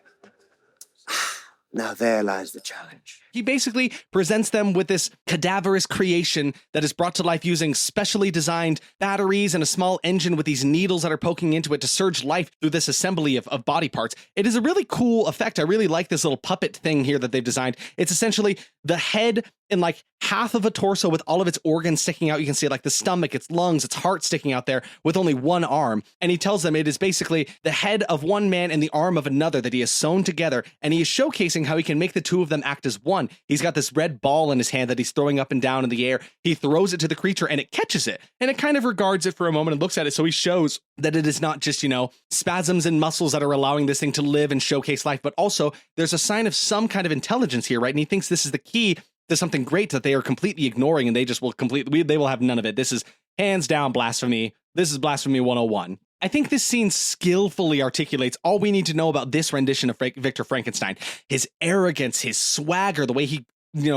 now there lies the challenge. He basically presents them with this cadaverous creation that is brought to life using specially designed batteries and a small engine with these needles that are poking into it to surge life through this assembly of body parts. It is a really cool effect. I really like this little puppet thing here that they've designed. It's essentially the head in like half of a torso with all of its organs sticking out. You can see like the stomach, its lungs, its heart sticking out there with only one arm. And he tells them it is basically the head of one man and the arm of another that he has sewn together. And he is showcasing how he can make the two of them act as one. He's got this red ball in his hand that he's throwing up and down in the air. He throws it to the creature and it catches it. And it kind of regards it for a moment and looks at it. So he shows that it is not just, spasms and muscles that are allowing this thing to live and showcase life, but also there's a sign of some kind of intelligence here, right? And he thinks this is the key to something great that they are completely ignoring, and they just will they will have none of it. This is hands down blasphemy. This is blasphemy 101. I think this scene skillfully articulates all we need to know about this rendition of Victor Frankenstein. His arrogance, his swagger, the way he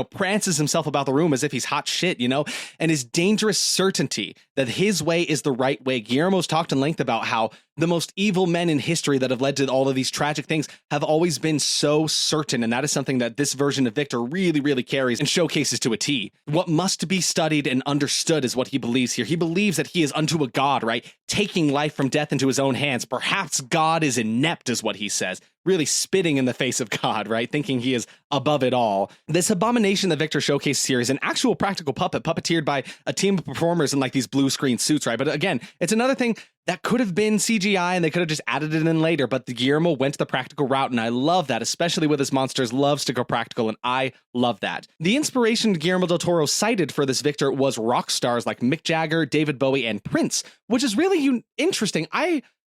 prances himself about the room as if he's hot shit, and his dangerous certainty that his way is the right way. Guillermo's talked in length about how the most evil men in history that have led to all of these tragic things have always been so certain. And that is something that this version of Victor really, really carries and showcases to a T. What must be studied and understood is what he believes here. He believes that he is unto a god, right? Taking life from death into his own hands. Perhaps God is inept, is what he says. Really spitting in the face of God, right? Thinking he is above it all. This abomination that Victor showcases here is an actual practical puppet, puppeteered by a team of performers in like these blue screen suits, right? But again, it's another thing that could have been CGI and they could have just added it in later, but Guillermo went the practical route, and I love that, especially with his monsters, loves to go practical, and I love that. The inspiration Guillermo del Toro cited for this Victor was rock stars like Mick Jagger, David Bowie, and Prince, which is really interesting.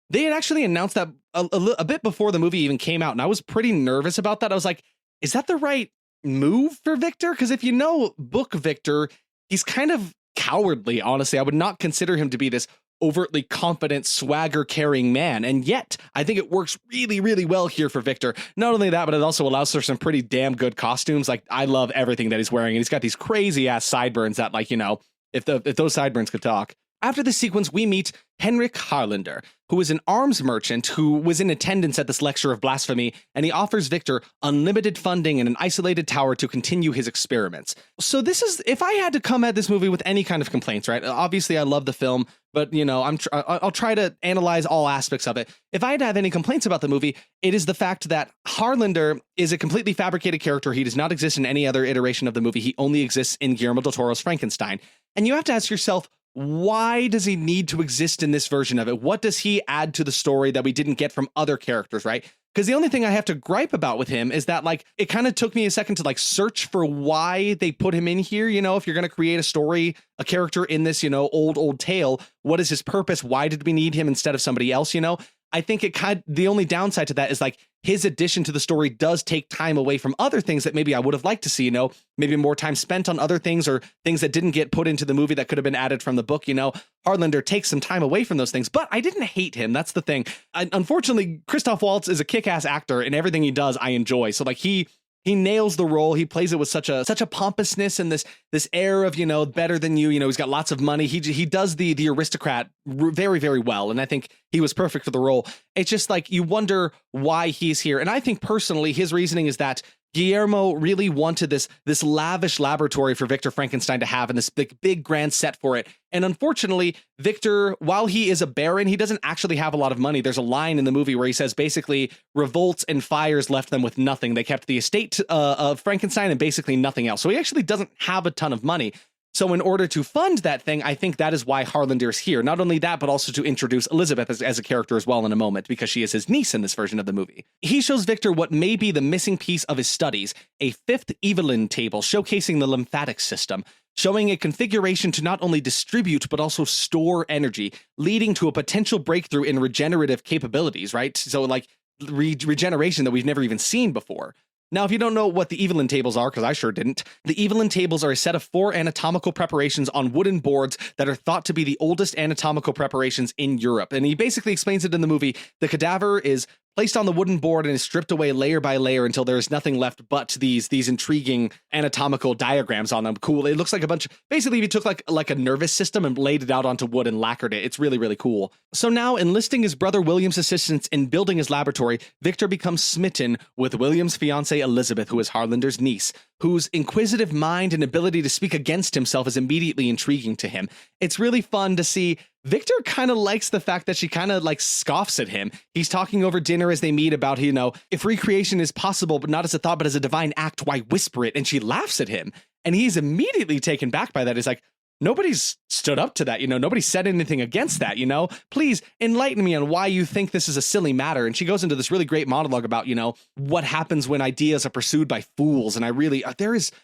They had actually announced that a bit before the movie even came out, and I was pretty nervous about that. I was like, is that the right move for Victor? Because if you know Book Victor, he's kind of cowardly, honestly. I would not consider him to be this overtly confident, swagger-carrying man, and yet I think it works really, really well here for Victor. Not only that, but it also allows for some pretty damn good costumes. Like, I love everything that he's wearing, and he's got these crazy-ass sideburns that, like, if those sideburns could talk. After this sequence, we meet Henrik Harlander, who is an arms merchant who was in attendance at this lecture of blasphemy, and he offers Victor unlimited funding and an isolated tower to continue his experiments. So this is, if I had to come at this movie with any kind of complaints, right? Obviously, I love the film, but, I'll try to analyze all aspects of it. If I had to have any complaints about the movie, it is the fact that Harlander is a completely fabricated character. He does not exist in any other iteration of the movie. He only exists in Guillermo del Toro's Frankenstein. And you have to ask yourself, why does he need to exist in this version of it? What does he add to the story that we didn't get from other characters, right? Because the only thing I have to gripe about with him is that, like, it kind of took me a second to like search for why they put him in here. You know, if you're going to create a story, a character in this, you know, old tale, what is his purpose? Why did we need him instead of somebody else? You know, I think the only downside to that is like his addition to the story does take time away from other things that maybe I would have liked to see, you know, maybe more time spent on other things or things that didn't get put into the movie that could have been added from the book. You know, Harlander takes some time away from those things, but I didn't hate him. That's the thing. Unfortunately, Christoph Waltz is a kick-ass actor, and everything he does, I enjoy. So like he nails the role. He plays it with such a pompousness and this air of, you know, better than you. You know, he's got lots of money. He does the aristocrat very, very well, and I think he was perfect for the role. It's just like you wonder why he's here, and I think personally his reasoning is that Guillermo really wanted this lavish laboratory for Victor Frankenstein to have, and this big grand set for it. And unfortunately, Victor, while he is a baron, he doesn't actually have a lot of money. There's a line in the movie where he says basically revolts and fires left them with nothing. They kept the estate of Frankenstein and basically nothing else. So he actually doesn't have a ton of money. So in order to fund that thing, I think that is why Harlander's here. Not only that, but also to introduce Elizabeth as a character as well in a moment, because she is his niece in this version of the movie. He shows Victor what may be the missing piece of his studies, a fifth Evelyn table showcasing the lymphatic system, showing a configuration to not only distribute, but also store energy, leading to a potential breakthrough in regenerative capabilities, right? So like regeneration that we've never even seen before. Now, if you don't know what the Evelyn tables are, because I sure didn't, the Evelyn tables are a set of 4 anatomical preparations on wooden boards that are thought to be the oldest anatomical preparations in Europe. And he basically explains it in the movie. The cadaver is placed on the wooden board and is stripped away layer by layer until there is nothing left but these intriguing anatomical diagrams on them. Cool. It looks like a bunch. Basically, if you took like a nervous system and laid it out onto wood and lacquered it, it's really, really cool. So now, enlisting his brother William's assistance in building his laboratory, Victor becomes smitten with William's fiancée Elizabeth, who is Harlander's niece, whose inquisitive mind and ability to speak against himself is immediately intriguing to him. It's really fun to see. Victor kind of likes the fact that she kind of like scoffs at him. He's talking over dinner as they meet about, you know, if recreation is possible, but not as a thought, but as a divine act, why whisper it? And she laughs at him. And he's immediately taken back by that. He's like, nobody's stood up to that, you know, nobody said anything against that, you know, please enlighten me on why you think this is a silly matter. And she goes into this really great monologue about, you know, what happens when ideas are pursued by fools. And I really,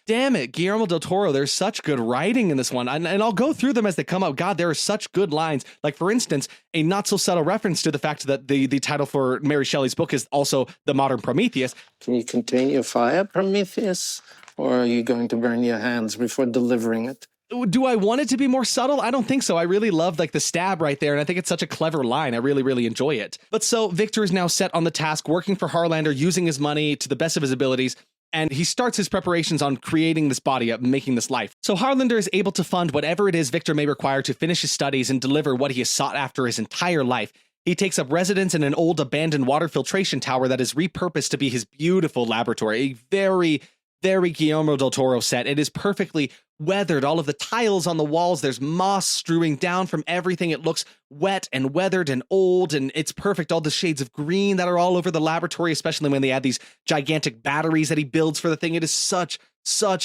damn it, Guillermo del Toro, there's such good writing in this one. And I'll go through them as they come out. God, there are such good lines. Like, for instance, a not so subtle reference to the fact that the title for Mary Shelley's book is also The Modern Prometheus. Can you contain your fire, Prometheus? Or are you going to burn your hands before delivering it? Do I want it to be more subtle? I don't think so. I really love like the stab right there, and I think it's such a clever line. I really, really enjoy it. But so Victor is now set on the task, working for Harlander, using his money to the best of his abilities, and he starts his preparations on creating this body up, making this life. So Harlander is able to fund whatever it is Victor may require to finish his studies and deliver what he has sought after his entire life. He takes up residence in an old abandoned water filtration tower that is repurposed to be his beautiful laboratory. A very, very Guillermo del Toro set. It is perfectly weathered. All of the tiles on the walls, there's moss strewing down from everything. It looks wet and weathered and old, and it's perfect. All the shades of green that are all over the laboratory, especially when they add these gigantic batteries that he builds for the thing. It is such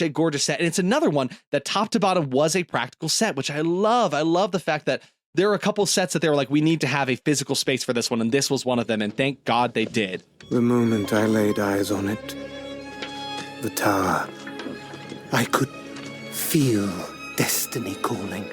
a gorgeous set. And it's another one that top to bottom was a practical set, which I love. I love the fact that there are a couple sets that they were like, we need to have a physical space for this one, and this was one of them, and thank God they did. The moment I laid eyes on it, the tower, I could feel destiny calling.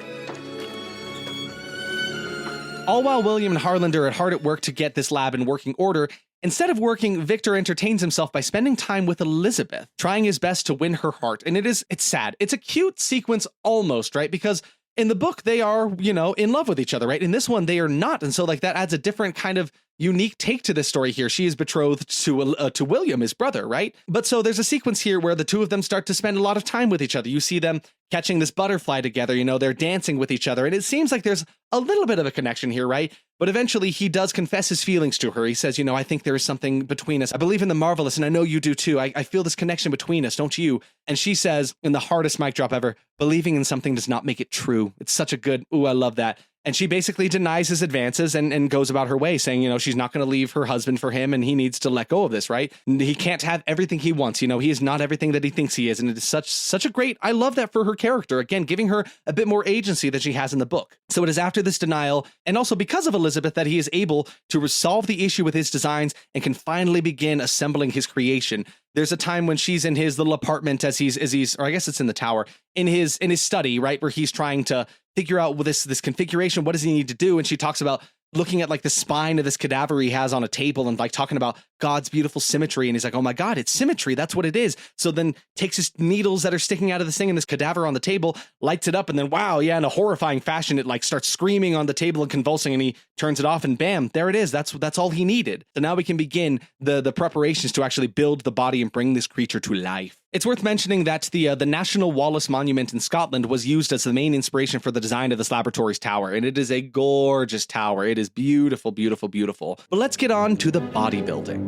All while William and Harlander are hard at work to get this lab in working order, instead of working, Victor entertains himself by spending time with Elizabeth, trying his best to win her heart. And it's sad. It's a cute sequence almost, right? Because in the book, they are, you know, in love with each other, right? In this one, they are not. And so like that adds a different kind of unique take to this story here. She is betrothed to William, his brother, right? But so there's a sequence here where the two of them start to spend a lot of time with each other. You see them catching this butterfly together, you know, they're dancing with each other. And it seems like there's a little bit of a connection here, right? But eventually he does confess his feelings to her. He says, you know, I think there is something between us. I believe in the marvelous, and I know you do too. I feel this connection between us, don't you? And she says, in the hardest mic drop ever, believing in something does not make it true. It's such a good, ooh, I love that. And she basically denies his advances and goes about her way saying, she's not going to leave her husband for him and he needs to let go of this, right? He can't have everything he wants. He is not everything that he thinks he is. And it is such a great, I love that for her character. Again, giving her a bit more agency than she has in the book. So it is after this denial and also because of Elizabeth that he is able to resolve the issue with his designs and can finally begin assembling his creation. There's a time when she's in his little apartment as he's, or I guess it's in the tower, in his study, right, where he's trying to figure out this configuration. What does he need to do? And she talks about looking at like the spine of this cadaver he has on a table and like talking about God's beautiful symmetry. And he's like, oh my God, it's symmetry. That's what it is. So then takes his needles that are sticking out of this thing and this cadaver on the table, lights it up. And then, wow, yeah, in a horrifying fashion, it like starts screaming on the table and convulsing and he turns it off and bam, there it is. That's all he needed. So now we can begin the preparations to actually build the body and bring this creature to life. It's worth mentioning that the National Wallace Monument in Scotland was used as the main inspiration for the design of this laboratory's tower, and it is a gorgeous tower. It is beautiful, beautiful, beautiful. But let's get on to the bodybuilding.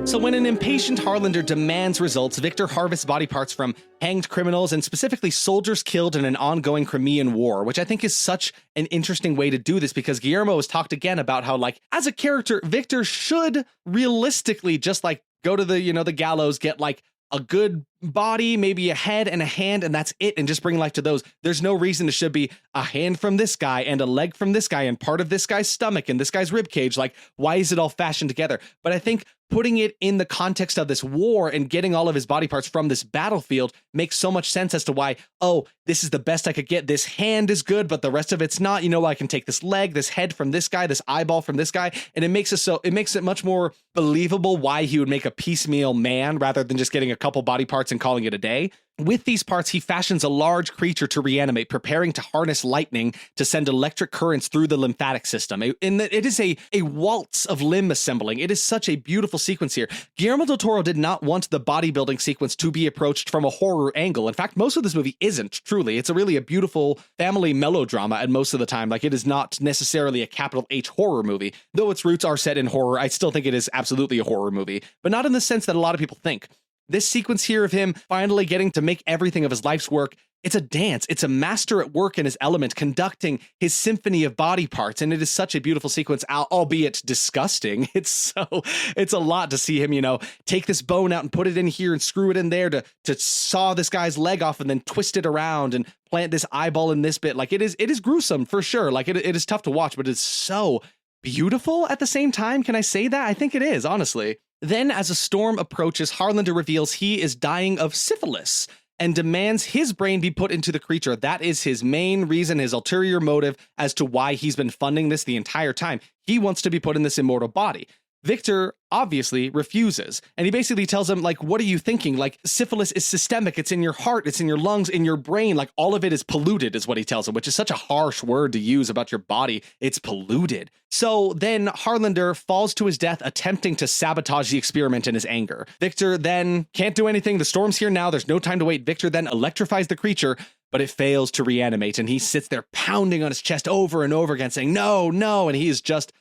So when an impatient Harlander demands results, Victor harvests body parts from hanged criminals and specifically soldiers killed in an ongoing Crimean War, which I think is such an interesting way to do this because Guillermo has talked again about how, like, as a character, Victor should realistically just like go to the gallows, get like a good body, maybe a head and a hand, and that's it, and just bring life to those. There's no reason it should be a hand from this guy and a leg from this guy and part of this guy's stomach and this guy's rib cage. Like, why is it all fashioned together? But I think putting it in the context of this war and getting all of his body parts from this battlefield makes so much sense as to why, oh, this is the best I could get. This hand is good, but the rest of it's not. I can take this leg, this head from this guy, this eyeball from this guy, and it makes it much more believable why he would make a piecemeal man rather than just getting a couple body parts and calling it a day. With these parts, he fashions a large creature to reanimate, preparing to harness lightning to send electric currents through the lymphatic system. It is a waltz of limb assembling. It is such a beautiful sequence here. Guillermo del Toro did not want the bodybuilding sequence to be approached from a horror angle. In fact, most of this movie isn't, truly. It's a beautiful family melodrama, and most of the time, like, it is not necessarily a capital H horror movie. Though its roots are set in horror, I still think it is absolutely a horror movie, but not in the sense that a lot of people think. This sequence here of him finally getting to make everything of his life's work, it's a dance. It's a master at work in his element, conducting his symphony of body parts. And it is such a beautiful sequence, albeit disgusting. It's a lot to see him, take this bone out and put it in here and screw it in there to saw this guy's leg off and then twist it around and plant this eyeball in this bit. Like, it is gruesome for sure. Like, it is tough to watch, but it's so beautiful at the same time. Can I say that? I think it is, honestly. Then, as a storm approaches, Harlander reveals he is dying of syphilis and demands his brain be put into the creature. That is his main reason, his ulterior motive as to why he's been funding this the entire time. He wants to be put in this immortal body. Victor obviously refuses, and he basically tells him, like, what are you thinking? Like, syphilis is systemic. It's in your heart, it's in your lungs, in your brain. Like, all of it is polluted is what he tells him, which is such a harsh word to use about your body. It's polluted. So then Harlander falls to his death attempting to sabotage the experiment in his anger. Victor then can't do anything. The storm's here now. There's no time to wait. Victor then electrifies the creature, but it fails to reanimate, and he sits there pounding on his chest over and over again, saying, no, no, and he's just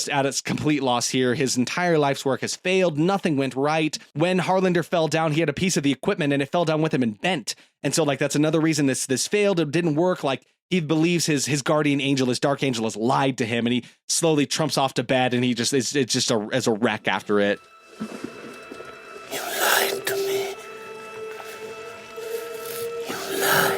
at its complete loss here. His entire life's work has failed. Nothing went right. When Harlander fell down, he had a piece of the equipment, and it fell down with him and bent. And so, like, that's another reason this failed. It didn't work. Like, he believes his guardian angel, his dark angel, has lied to him, and he slowly trumps off to bed, and he just is just as a wreck after it. You lied to me. You lied.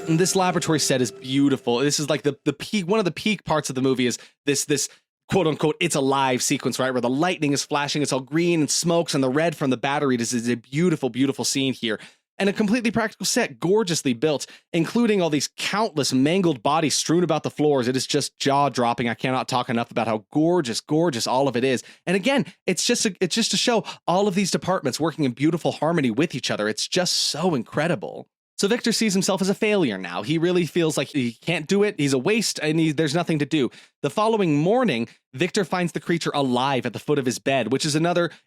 And this laboratory set is beautiful. This is like the peak, one of the peak parts of the movie is this quote unquote, it's alive sequence, right? Where the lightning is flashing, it's all green and smokes, and the red from the battery. This is a beautiful, beautiful scene here. And a completely practical set, gorgeously built, including all these countless mangled bodies strewn about the floors. It is just jaw-dropping. I cannot talk enough about how gorgeous all of it is. And again, it's just to show all of these departments working in beautiful harmony with each other. It's just so incredible. So Victor sees himself as a failure now. He really feels like he can't do it. He's a waste, and there's nothing to do. The following morning, Victor finds the creature alive at the foot of his bed, which is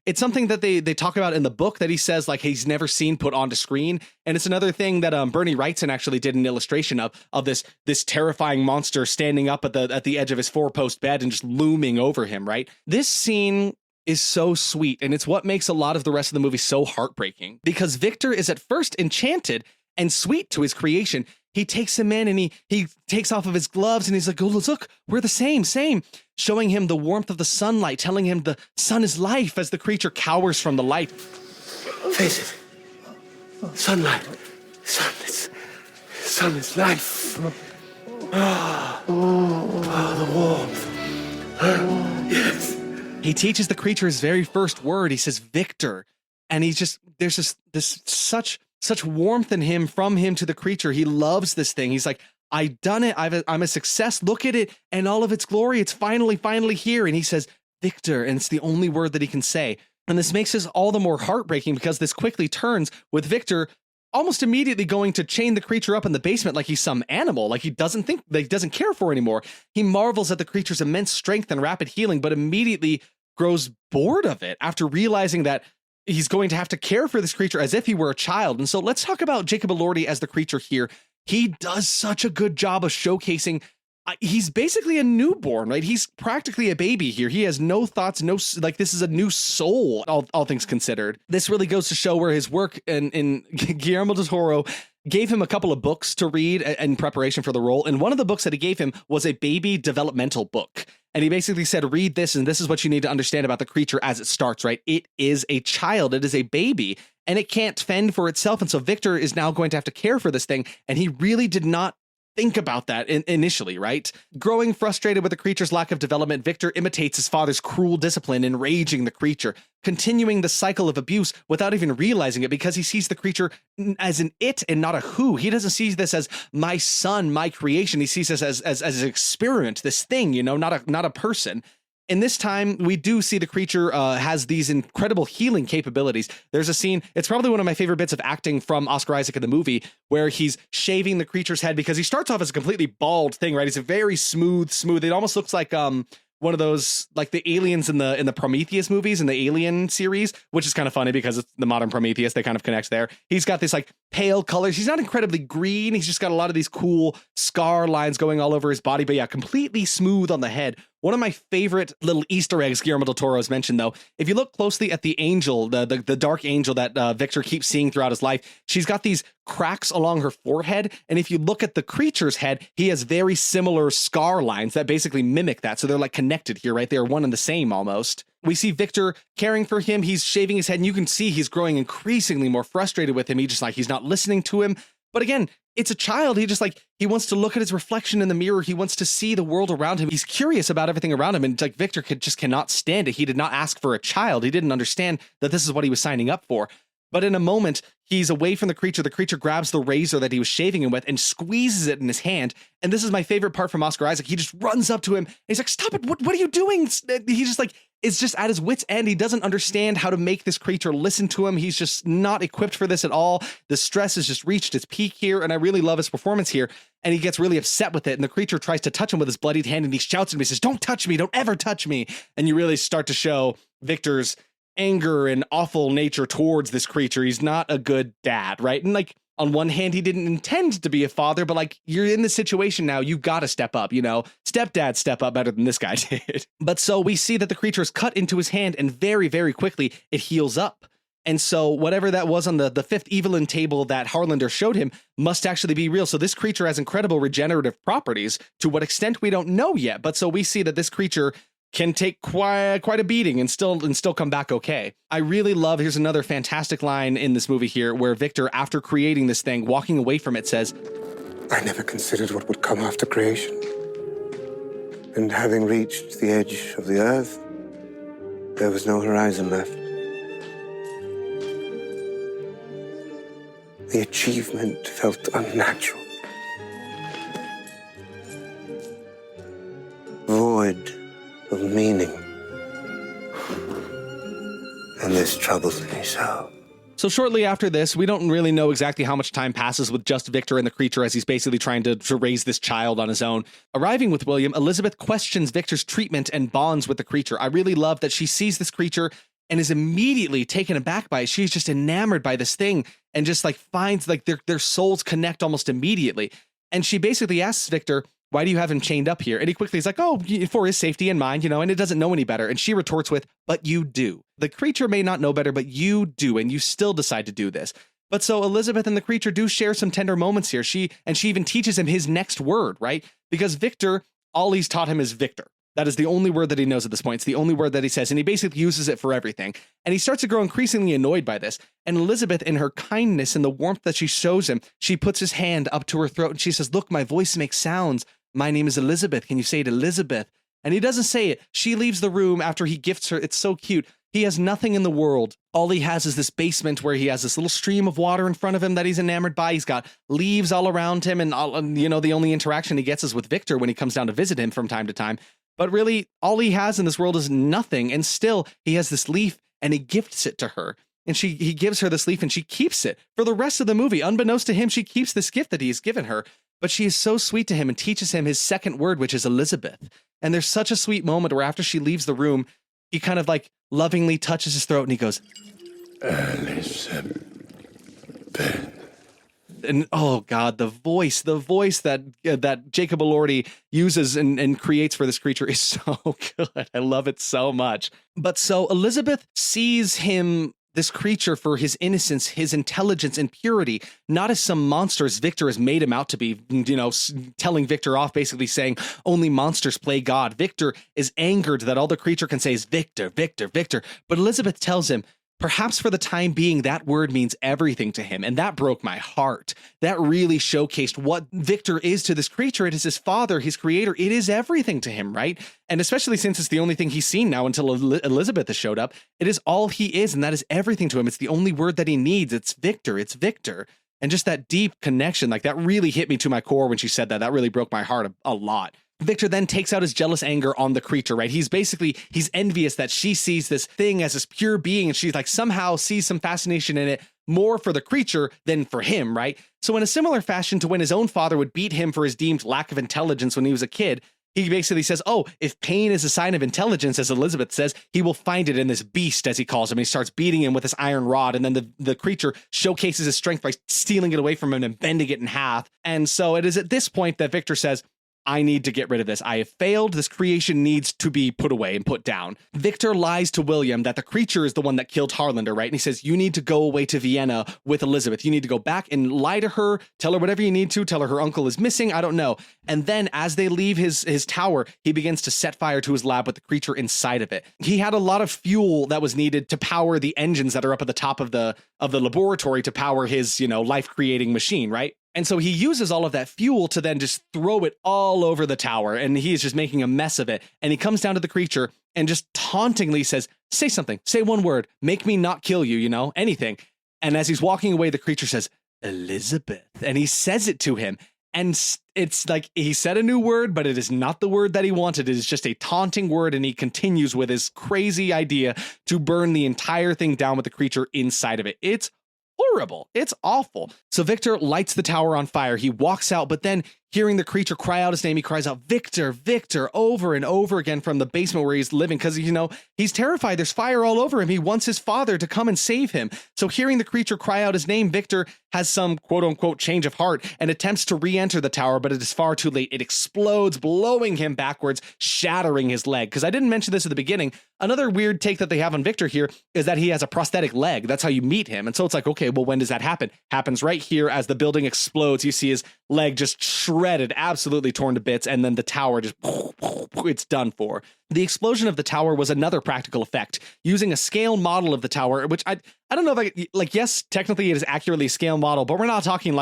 it's something that they talk about in the book that he says, like, he's never seen put onto screen. And it's another thing that Bernie Wrightson actually did an illustration of this terrifying monster standing up at the edge of his four-post bed and just looming over him, right? This scene is so sweet, and it's what makes a lot of the rest of the movie so heartbreaking, because Victor is at first enchanted and sweet to his creation. He takes him in and he takes off of his gloves and he's like, oh, look, we're the same, showing him the warmth of the sunlight, telling him the sun is life as the creature cowers from the light. Face it. Sunlight. Sun is life. The warmth. Yes. He teaches the creature his very first word. He says, Victor. And there's this such warmth in him, from him to the creature. He loves this thing. He's like, I've done it. I'm a success. Look at it and all of its glory. It's finally here. And he says, Victor. And it's the only word that he can say. And this makes this all the more heartbreaking, because this quickly turns with Victor almost immediately going to chain the creature up in the basement like he's some animal, like he doesn't care for anymore. He marvels at the creature's immense strength and rapid healing, but immediately grows bored of it after realizing that he's going to have to care for this creature as if he were a child. And so let's talk about Jacob Elordi as the creature here. He does such a good job of showcasing. He's basically a newborn, right? He's practically a baby here. He has no thoughts, this is a new soul, all things considered. This really goes to show where his work in Guillermo del Toro gave him a couple of books to read in preparation for the role. And one of the books that he gave him was a baby developmental book. And he basically said, read this, and this is what you need to understand about the creature as it starts, right? It is a child. It is a baby, and it can't fend for itself. And so Victor is now going to have to care for this thing. And he really did not think about that initially, right? Growing frustrated with the creature's lack of development, Victor imitates his father's cruel discipline, enraging the creature, continuing the cycle of abuse without even realizing it, because he sees the creature as an it and not a who. He doesn't see this as my son, my creation. He sees this as an experiment, this thing, not a person. In this time, we do see the creature has these incredible healing capabilities. There's a scene, it's probably one of my favorite bits of acting from Oscar Isaac in the movie, where he's shaving the creature's head, because he starts off as a completely bald thing, right? He's a very smooth. It almost looks like one of those, like the aliens in the Prometheus movies, in the Alien series, which is kind of funny because it's the modern Prometheus. They kind of connect there. He's got this like pale colors. He's not incredibly green. He's just got a lot of these cool scar lines going all over his body, but yeah, completely smooth on the head. One of my favorite little Easter eggs Guillermo del Toro has mentioned, though, if you look closely at the angel, the dark angel that Victor keeps seeing throughout his life, she's got these cracks along her forehead. And if you look at the creature's head, he has very similar scar lines that basically mimic that. So they're like connected here, right? They're one and the same almost. We see Victor caring for him. He's shaving his head, and you can see he's growing increasingly more frustrated with him. He's not listening to him. But again, it's a child. He wants to look at his reflection in the mirror. He wants to see the world around him. He's curious about everything around him. And like Victor cannot stand it. He did not ask for a child. He didn't understand that this is what he was signing up for. But in a moment, he's away from the creature. The creature grabs the razor that he was shaving him with and squeezes it in his hand. And this is my favorite part from Oscar Isaac. He just runs up to him. And he's like, stop it. What are you doing? He's just like, it's just at his wit's end. He doesn't understand how to make this creature listen to him. He's just not equipped for this at all. The stress has just reached its peak here. And I really love his performance here. And he gets really upset with it. And the creature tries to touch him with his bloodied hand. And he shouts at him. He says, don't touch me. Don't ever touch me. And you really start to show Victor's anger and awful nature towards this creature. He's not a good dad, right? And like, on one hand, he didn't intend to be a father, but like, you're in this situation now, you got to step up, stepdad step up better than this guy did. But so we see that the creature is cut into his hand, and very, very quickly it heals up. And so whatever that was on the fifth Evelyn table that Harlander showed him must actually be real. So this creature has incredible regenerative properties. To what extent, we don't know yet. But so we see that this creature can take quite a beating and still come back okay. I really love, here's another fantastic line in this movie here, where Victor, after creating this thing, walking away from it, says, I never considered what would come after creation. And having reached the edge of the earth, there was no horizon left. The achievement felt unnatural. Void of meaning. And this troubles me so. So shortly after this, we don't really know exactly how much time passes with just Victor and the creature as he's basically trying to raise this child on his own. Arriving with William, Elizabeth questions Victor's treatment and bonds with the creature. I really love that she sees this creature and is immediately taken aback by it. She's just enamored by this thing and just like finds like their souls connect almost immediately. And she basically asks Victor, why do you have him chained up here? And he quickly is like, oh, for his safety and mine, and it doesn't know any better. And she retorts with, but you do. The creature may not know better, but you do, and you still decide to do this. But so Elizabeth and the creature do share some tender moments here. She even teaches him his next word, right? Because Victor, all he's taught him is Victor. That is the only word that he knows at this point. It's the only word that he says, and he basically uses it for everything. And he starts to grow increasingly annoyed by this. And Elizabeth, in her kindness and the warmth that she shows him, she puts his hand up to her throat and she says, look, my voice makes sounds. My name is Elizabeth. Can you say it, Elizabeth? And he doesn't say it. She leaves the room after he gifts her. It's so cute. He has nothing in the world. All he has is this basement where he has this little stream of water in front of him that he's enamored by. He's got leaves all around him. And, the only interaction he gets is with Victor when he comes down to visit him from time to time. But really, all he has in this world is nothing. And still, he has this leaf and he gifts it to her. And he gives her this leaf and she keeps it for the rest of the movie. Unbeknownst to him, she keeps this gift that he's given her. But she is so sweet to him and teaches him his second word, which is Elizabeth. And there's such a sweet moment where after she leaves the room, he kind of like lovingly touches his throat and he goes, Elizabeth. and oh God, the voice that Jacob Elordi uses and creates for this creature is so good. I love it so much. But so Elizabeth sees him, this creature, for his innocence, his intelligence and purity, not as some monster as Victor has made him out to be, telling Victor off, basically saying only monsters play God. Victor is angered that all the creature can say is Victor, Victor, Victor. But Elizabeth tells him, perhaps for the time being, that word means everything to him. And that broke my heart. That really showcased what Victor is to this creature. It is his father, his creator. It is everything to him, right? And especially since it's the only thing he's seen now until Elizabeth has showed up. It is all he is, and that is everything to him. It's the only word that he needs. It's Victor. It's Victor. And just that deep connection, like that really hit me to my core when she said that. That really broke my heart a lot. Victor then takes out his jealous anger on the creature, right? He's envious that she sees this thing as this pure being, and she's like somehow sees some fascination in it more for the creature than for him, right? So in a similar fashion to when his own father would beat him for his deemed lack of intelligence when he was a kid, he basically says, oh, if pain is a sign of intelligence, as Elizabeth says, he will find it in this beast, as he calls him. And he starts beating him with this iron rod. And then the creature showcases his strength by stealing it away from him and bending it in half. And so it is at this point that Victor says, I need to get rid of this. I have failed. This creation needs to be put away and put down. Victor lies to William that the creature is the one that killed Harlander, right? And he says, you need to go away to Vienna with Elizabeth. You need to go back and lie to her, tell her whatever you need to, tell her uncle is missing. I don't know. And then as they leave his tower, he begins to set fire to his lab with the creature inside of it. He had a lot of fuel that was needed to power the engines that are up at the top of the laboratory to power his, life-creating machine, right? And so he uses all of that fuel to then just throw it all over the tower, and he is just making a mess of it. And he comes down to the creature and just tauntingly says, say something, say one word, make me not kill you, anything. And as he's walking away, the creature says, Elizabeth. And he says it to him. And it's like he said a new word, but it is not the word that he wanted. It is just a taunting word. And he continues with his crazy idea to burn the entire thing down with the creature inside of it. It's horrible. It's awful. So Victor lights the tower on fire. He walks out, but then hearing the creature cry out his name, he cries out, Victor, Victor, over and over again from the basement where he's living because, he's terrified. There's fire all over him. He wants his father to come and save him. So hearing the creature cry out his name, Victor has some quote unquote change of heart and attempts to re-enter the tower, but it is far too late. It explodes, blowing him backwards, shattering his leg. Because I didn't mention this at the beginning. Another weird take that they have on Victor here is that he has a prosthetic leg. That's how you meet him. And so it's like, okay, well, when does that happen? Happens right here as the building explodes. You see his leg just shredded, absolutely torn to bits, and then the tower just, it's done for. The explosion of the tower was another practical effect, using a scale model of the tower, which I don't know if yes, technically it is accurately a scale model, but we're not talking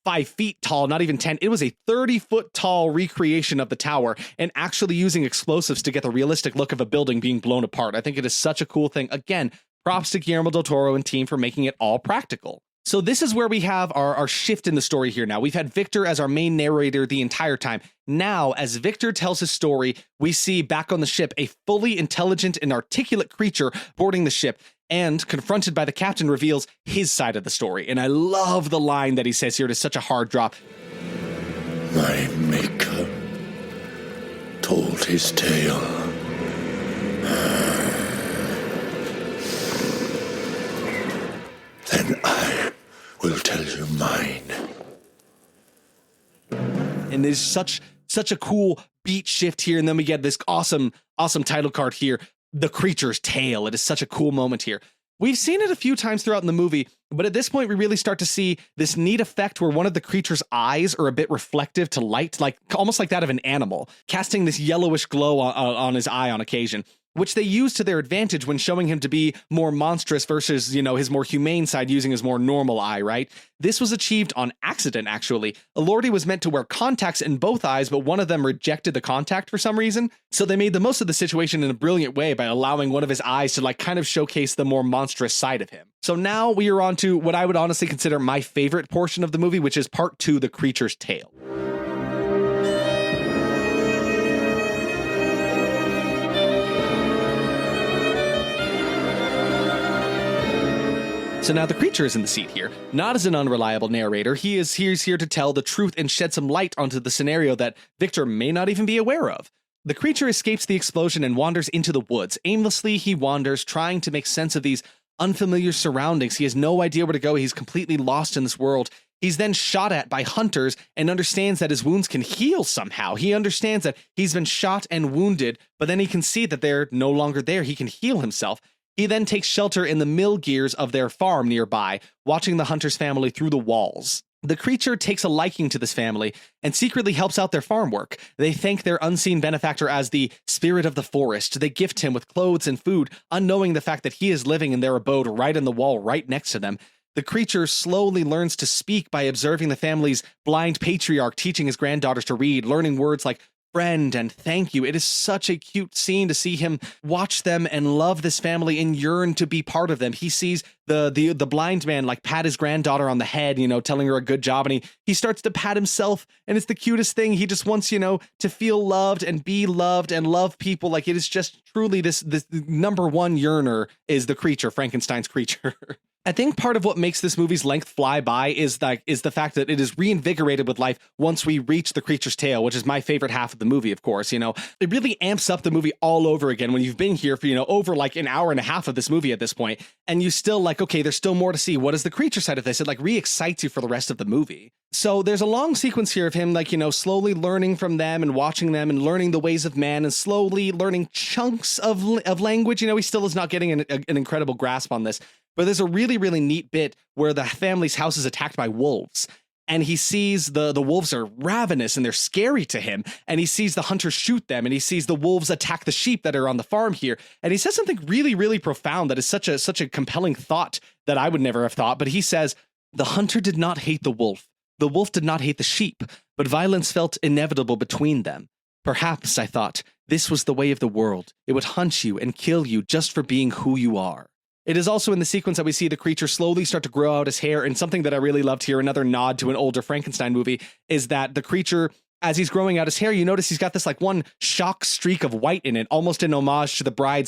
5 feet tall, not even 10. It was a 30-foot tall recreation of the tower and actually using explosives to get the realistic look of a building being blown apart. I think it is such a cool thing. Again, props to Guillermo del Toro and team for making it all practical. So this is where we have our shift in the story here now. We've had Victor as our main narrator the entire time. Now, as Victor tells his story, we see back on the ship a fully intelligent and articulate creature boarding the ship and, confronted by the captain, reveals his side of the story. And I love the line that he says here. It is such a hard drop. My maker told his tale. Then I will tell you mine. And there's such a cool beat shift here. And then we get this awesome title card here, The Creature's Tale. It is such a cool moment here. We've seen it a few times throughout in the movie, but at this point, we really start to see this neat effect where one of the creature's eyes are a bit reflective to light, like almost like that of an animal, casting this yellowish glow on his eye on occasion, which they use to their advantage when showing him to be more monstrous versus, his more humane side using his more normal eye, right? This was achieved on accident, actually. Elordi was meant to wear contacts in both eyes, but one of them rejected the contact for some reason. So they made the most of the situation in a brilliant way by allowing one of his eyes to kind of showcase the more monstrous side of him. So now we are on to what I would honestly consider my favorite portion of the movie, which is part 2, The Creature's Tale. So now the creature is in the seat here, not as an unreliable narrator. He's here to tell the truth and shed some light onto the scenario that Victor may not even be aware of. The creature escapes the explosion and wanders into the woods. Aimlessly, he wanders, trying to make sense of these unfamiliar surroundings. He has no idea where to go. He's completely lost in this world. He's then shot at by hunters and understands that his wounds can heal somehow. He understands that he's been shot and wounded, but then he can see that they're no longer there. He can heal himself. He then takes shelter in the mill gears of their farm nearby, watching the hunter's family through the walls. The creature takes a liking to this family and secretly helps out their farm work. They thank their unseen benefactor as the spirit of the forest. They gift him with clothes and food, unknowing the fact that he is living in their abode right in the wall right next to them. The creature slowly learns to speak by observing the family's blind patriarch teaching his granddaughters to read, learning words like friend and thank you. It is such a cute scene to see him watch them and love this family and yearn to be part of them. He sees the blind man pat his granddaughter on the head, telling her a good job, and he starts to pat himself, and it's the cutest thing. He just wants, to feel loved and be loved and love people. It is just truly this number one yearner is the creature, Frankenstein's creature. I think part of what makes this movie's length fly by is the fact that it is reinvigorated with life once we reach the creature's tale, which is my favorite half of the movie, of course. It really amps up the movie all over again when you've been here for, over an hour and a half of this movie at this point, and you still okay, there's still more to see. What is the creature side of this? It re-excites you for the rest of the movie. So there's a long sequence here of him, slowly learning from them and watching them and learning the ways of man and slowly learning chunks of language. He still is not getting an incredible grasp on this. But there's a really, really neat bit where the family's house is attacked by wolves. And he sees the wolves are ravenous and they're scary to him. And he sees the hunters shoot them. And he sees the wolves attack the sheep that are on the farm here. And he says something really, really profound that is such a compelling thought that I would never have thought. But he says, the hunter did not hate the wolf. The wolf did not hate the sheep. But violence felt inevitable between them. Perhaps, I thought, this was the way of the world. It would hunt you and kill you just for being who you are. It is also in the sequence that we see the creature slowly start to grow out his hair, and something that I really loved here, another nod to an older Frankenstein movie, is that the creature, as he's growing out his hair, you notice he's got this one shock streak of white in it, almost in homage to the Bride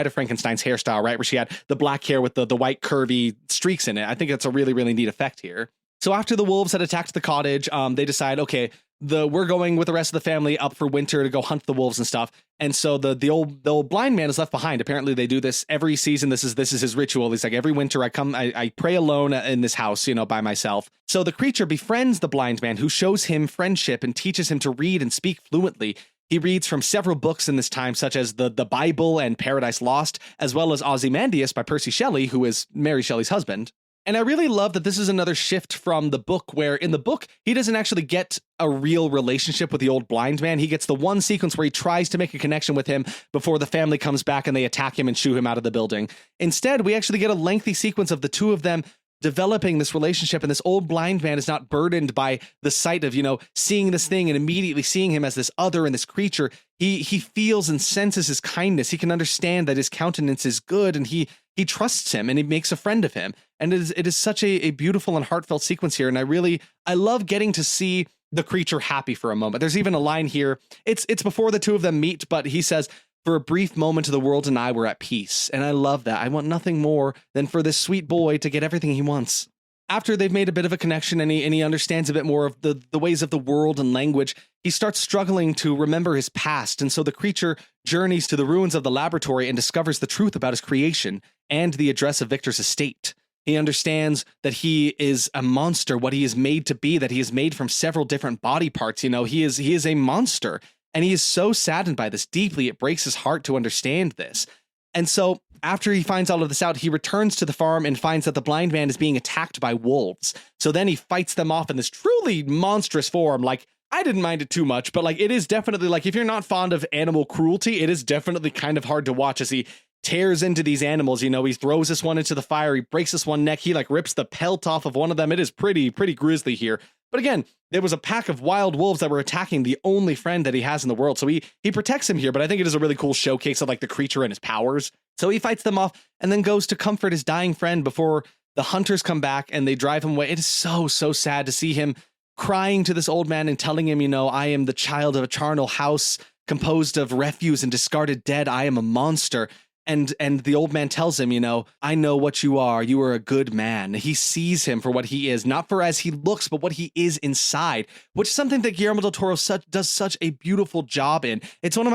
of Frankenstein's hairstyle, right? Where she had the black hair with the white curvy streaks in it. I think that's a really, really neat effect here. So after the wolves had attacked the cottage, they decide, okay, we're going with the rest of the family up for winter to go hunt the wolves and stuff. And so the old blind man is left behind. Apparently they do this every season. This is his ritual. He's like, every winter I pray alone in this house, by myself. So the creature befriends the blind man, who shows him friendship and teaches him to read and speak fluently. He reads from several books in this time, such as the Bible and Paradise Lost, as well as Ozymandias by Percy Shelley, who is Mary Shelley's husband. And I really love that this is another shift from the book, where in the book, he doesn't actually get a real relationship with the old blind man. He gets the one sequence where he tries to make a connection with him before the family comes back and they attack him and shoo him out of the building. Instead, we actually get a lengthy sequence of the two of them developing this relationship, and this old blind man is not burdened by the sight of, seeing this thing and immediately seeing him as this other and this creature. He feels and senses his kindness. He can understand that his countenance is good, and he trusts him, and he makes a friend of him. And it is such a beautiful and heartfelt sequence here. And I love getting to see the creature happy for a moment. There's even a line here. It's before the two of them meet, but he says, for a brief moment, the world and I were at peace. And I love that. I want nothing more than for this sweet boy to get everything he wants. After they've made a bit of a connection and he understands a bit more of the ways of the world and language, he starts struggling to remember his past. And so the creature journeys to the ruins of the laboratory and discovers the truth about his creation and the address of Victor's estate. He understands that he is a monster, what he is made to be, that he is made from several different body parts. You know, he is a monster. And he is so saddened by this deeply. It breaks his heart to understand this. And so after he finds all of this out, he returns to the farm and finds that the blind man is being attacked by wolves. So then he fights them off in this truly monstrous form. Like, I didn't mind it too much, but like, it is definitely like, if you're not fond of animal cruelty, it is definitely kind of hard to watch as he tears into these animals. You know, he throws this one into the fire. He breaks this one neck. He like rips the pelt off of one of them. It is pretty grisly here. But again, there was a pack of wild wolves that were attacking the only friend that he has in the world. So he protects him here, but I think it is a really cool showcase of like the creature and his powers. So he fights them off and then goes to comfort his dying friend before the hunters come back and they drive him away. It is so sad to see him crying to this old man and telling him, you know, I am the child of a charnel house composed of refuse and discarded dead. I am a monster. And the old man tells him, you know, I know what you are. You are a good man. He sees him for what he is, not for as he looks, but what he is inside, which is something that Guillermo del Toro does such a beautiful job in. It's one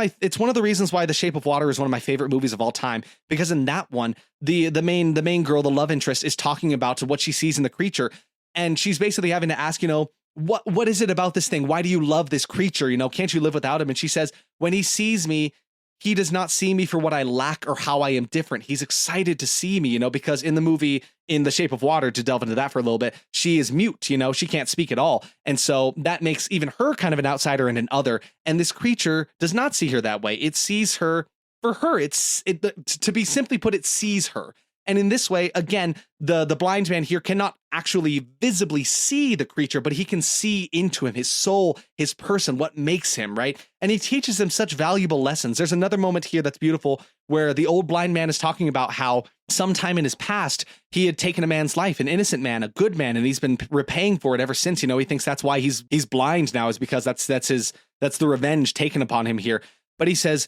of the reasons why The Shape of Water is one of my favorite movies of all time, because in that one, the main girl, the love interest, is talking about what she sees in the creature. And she's basically having to ask, you know, what is it about this thing? Why do you love this creature? You know, can't you live without him? And she says, when he sees me, he does not see me for what I lack or how I am different. He's excited to see me, you know, because in the movie, in The Shape of Water, to delve into that for a little bit, she is mute, you know, she can't speak at all. And so that makes even her kind of an outsider and an other. And this creature does not see her that way. It sees her for her. To be simply put, it sees her. And in this way, again, the blind man here cannot actually visibly see the creature, but he can see into him, his soul, his person, what makes him, right? And he teaches him such valuable lessons. There's another moment here that's beautiful where the old blind man is talking about how sometime in his past, he had taken a man's life, an innocent man, a good man, and he's been repaying for it ever since. You know, he thinks that's why he's blind now, is because that's the revenge taken upon him here. But he says,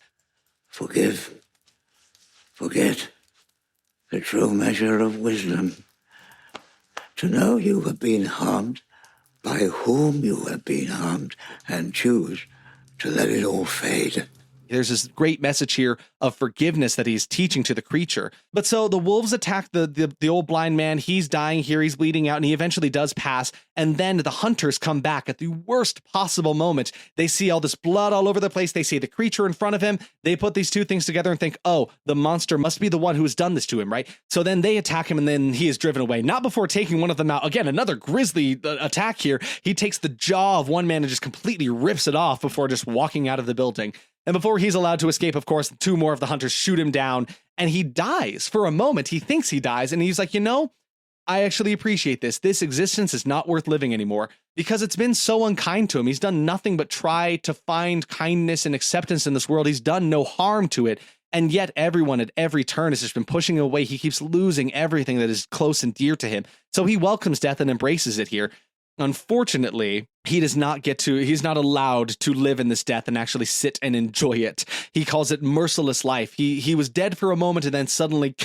Forgive. Forget. The true measure of wisdom. To know you have been harmed, by whom you have been harmed, and choose to let it all fade. There's this great message here of forgiveness that he's teaching to the creature. But so the wolves attack the old blind man. He's dying here. He's bleeding out, and he eventually does pass. And then the hunters come back at the worst possible moment. They see all this blood all over the place. They see the creature in front of him. They put these two things together and think, oh, the monster must be the one who has done this to him, right? So then they attack him, and then he is driven away. Not before taking one of them out. Again, another grisly attack here. He takes the jaw of one man and just completely rips it off before just walking out of the building. And before he's allowed to escape, of course, two more of the hunters shoot him down, and he dies. For a moment, he thinks he dies, and he's like, you know, I actually appreciate this. This existence is not worth living anymore because it's been so unkind to him. He's done nothing but try to find kindness and acceptance in this world. He's done no harm to it. And yet everyone at every turn has just been pushing him away. He keeps losing everything that is close and dear to him. So he welcomes death and embraces it here. Unfortunately, he's not allowed to live in this death and actually sit and enjoy it. He calls it merciless life. He was dead for a moment, and then suddenly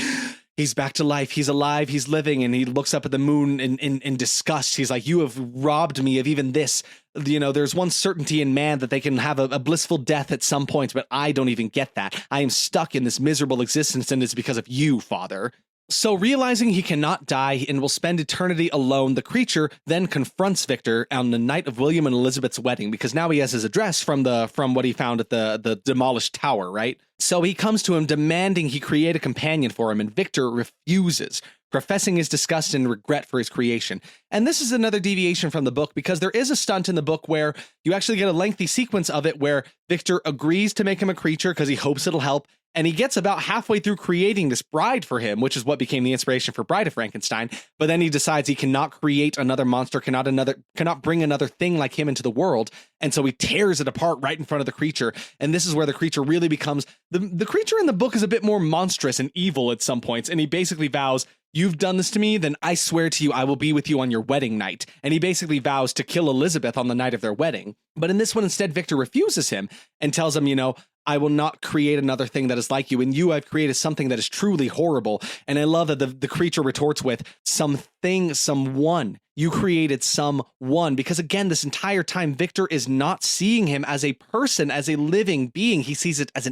he's back to life. He's alive. He's living. And he looks up at the moon in disgust. He's like, you have robbed me of even this. You know, there's one certainty in man that they can have a blissful death at some point, but I don't even get that. I am stuck in this miserable existence, and it's because of you, Father. So realizing he cannot die and will spend eternity alone, the creature then confronts Victor on the night of William and Elizabeth's wedding, because now he has his address from what he found at the demolished tower, right? So he comes to him demanding he create a companion for him, and Victor refuses, professing his disgust and regret for his creation. And this is another deviation from the book, because there is a stunt in the book where you actually get a lengthy sequence of it where Victor agrees to make him a creature because he hopes it'll help. And he gets about halfway through creating this bride for him, which is what became the inspiration for Bride of Frankenstein. But then he decides he cannot create another monster, cannot bring another thing like him into the world. And so he tears it apart right in front of the creature. And this is where the creature really becomes, the creature in the book is a bit more monstrous and evil at some points. And he basically vows, you've done this to me, then I swear to you, I will be with you on your wedding night. And he basically vows to kill Elizabeth on the night of their wedding. But in this one, instead, Victor refuses him and tells him, you know, I will not create another thing that is like you. And you, I've created something that is truly horrible. And I love that the creature retorts with someone you created someone. Because again, this entire time, Victor is not seeing him as a person, as a living being. He sees it as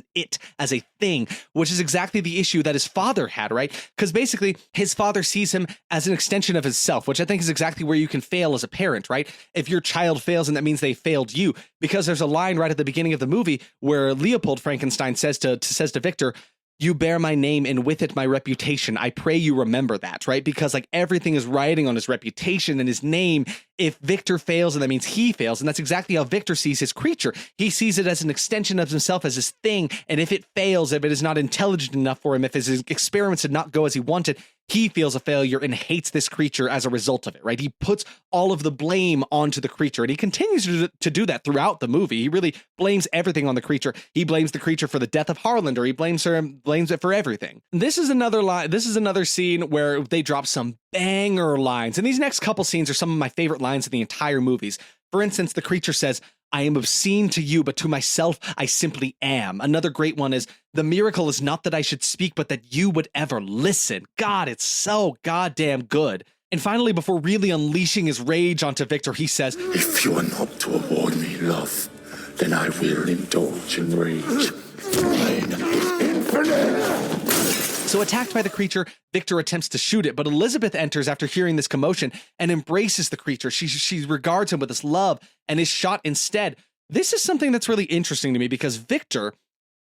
as a thing, which is exactly the issue that his father had, right? Because basically his father sees him as an extension of himself, which I think is exactly where you can fail as a parent, right? If your child fails, and that means they failed you, because there's a line right at the beginning of the movie where Leopold Frankenstein says to Victor, "You bear my name and with it my reputation. I pray you remember that," right? Because like everything is riding on his reputation and his name. If Victor fails, and that means he fails. And that's exactly how Victor sees his creature. He sees it as an extension of himself, as his thing. And if it fails, if it is not intelligent enough for him, if his experiments did not go as he wanted, he feels a failure and hates this creature as a result of it, right? He puts all of the blame onto the creature, and he continues to do that throughout the movie. He really blames everything on the creature. He blames the creature for the death of Harlander. He blames it for everything. This is another line. This is another scene where they drop some banger lines, and these next couple scenes are some of my favorite lines in the entire movies. For instance, the creature says, "I am obscene to you, but to myself, I simply am." Another great one is, "The miracle is not that I should speak, but that you would ever listen." God, it's so goddamn good. And finally, before really unleashing his rage onto Victor, he says, If you are not to award me love, then I will indulge in rage. Mine is infinite. So attacked by the creature, Victor attempts to shoot it, but Elizabeth enters after hearing this commotion and embraces the creature. She regards him with this love and is shot instead. This is something that's really interesting to me, because Victor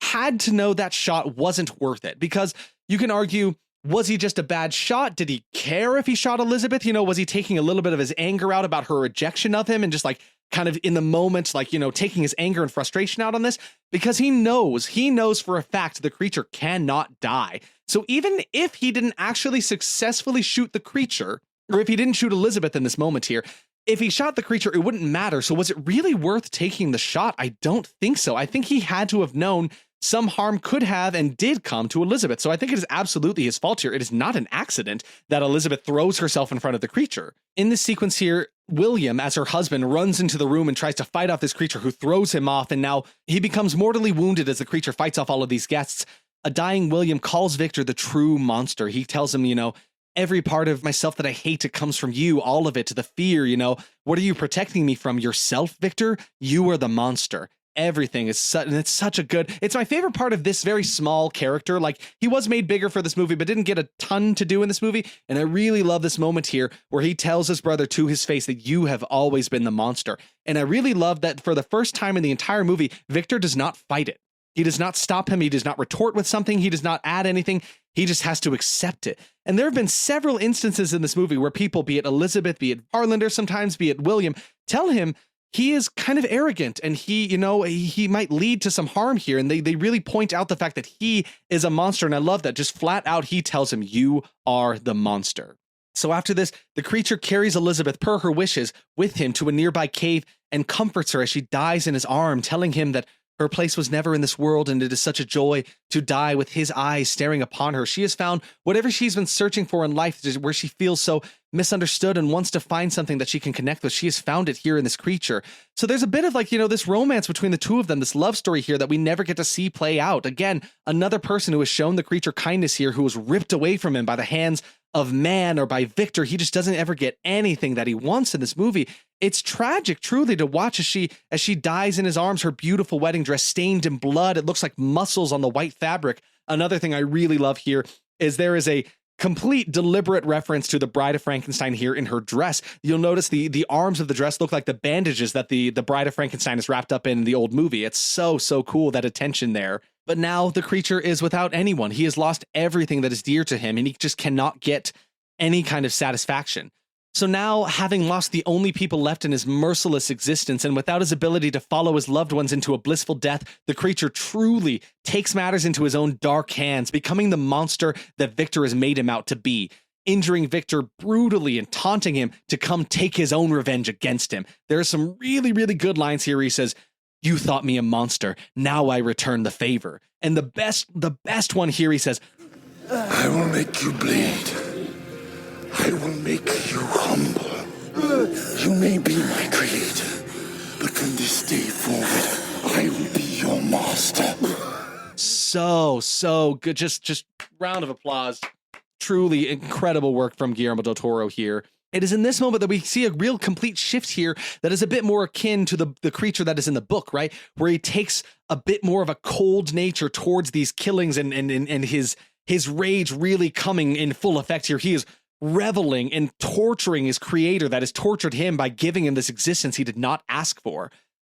had to know that shot wasn't worth it. Because you can argue, was he just a bad shot? Did he care if he shot Elizabeth? Was he taking a little bit of his anger out about her rejection of him and just like kind of in the moment, like, taking his anger and frustration out on this? Because he knows for a fact the creature cannot die. So even if he didn't actually successfully shoot the creature, or if he didn't shoot Elizabeth in this moment here, if he shot the creature, it wouldn't matter. So was it really worth taking the shot? I don't think so. I think he had to have known some harm could have and did come to Elizabeth. So I think it is absolutely his fault here. It is not an accident that Elizabeth throws herself in front of the creature. In this sequence here, William, as her husband, runs into the room and tries to fight off this creature, who throws him off, and now he becomes mortally wounded as the creature fights off all of these guests. A dying William calls Victor the true monster. He tells him, every part of myself that I hate, it comes from you, all of it, the fear, what are you protecting me from? Yourself, Victor? You are the monster. Everything is and it's such a good, it's my favorite part of this very small character. Like, he was made bigger for this movie, but didn't get a ton to do in this movie. And I really love this moment here where he tells his brother to his face that you have always been the monster. And I really love that for the first time in the entire movie, Victor does not fight it. He does not stop him. He does not retort with something. He does not add anything. He just has to accept it. And there have been several instances in this movie where people, be it Elizabeth, be it Harlander, sometimes be it William, tell him he is kind of arrogant and he might lead to some harm here. And they really point out the fact that he is a monster. And I love that. Just flat out, he tells him, you are the monster. So after this, the creature carries Elizabeth, per her wishes, with him to a nearby cave and comforts her as she dies in his arm, telling him that her place was never in this world, and it is such a joy to die with his eyes staring upon her. She has found whatever she's been searching for in life, where she feels so misunderstood and wants to find something that she can connect with. She has found it here in this creature. So there's a bit of this romance between the two of them, this love story here that we never get to see play out. Again, another person who has shown the creature kindness here, who was ripped away from him by the hands of man or by Victor. He just doesn't ever get anything that he wants in this movie. It's tragic, truly, to watch as she dies in his arms, her beautiful wedding dress stained in blood. It looks like muscles on the white fabric. Another thing I really love here is there is a complete deliberate reference to the Bride of Frankenstein here in her dress. You'll notice the arms of the dress look like the bandages that the Bride of Frankenstein is wrapped up in the old movie. It's so cool, that attention there. But now the creature is without anyone. He has lost everything that is dear to him, and he just cannot get any kind of satisfaction. So now, having lost the only people left in his merciless existence, and without his ability to follow his loved ones into a blissful death, the creature truly takes matters into his own dark hands, becoming the monster that Victor has made him out to be, injuring Victor brutally and taunting him to come take his own revenge against him. There are some really, really good lines here where he says, "You thought me a monster, now I return the favor." And the best one here, he says, I will make you bleed. I will make you humble. You may be my creator, but from this day forward, I will be your master. So good. Just round of applause. Truly incredible work from Guillermo del Toro here. It is in this moment that we see a real complete shift here that is a bit more akin to the creature that is in the book, right? Where he takes a bit more of a cold nature towards these killings and his rage really coming in full effect here. He is reveling in torturing his creator that has tortured him by giving him this existence he did not ask for.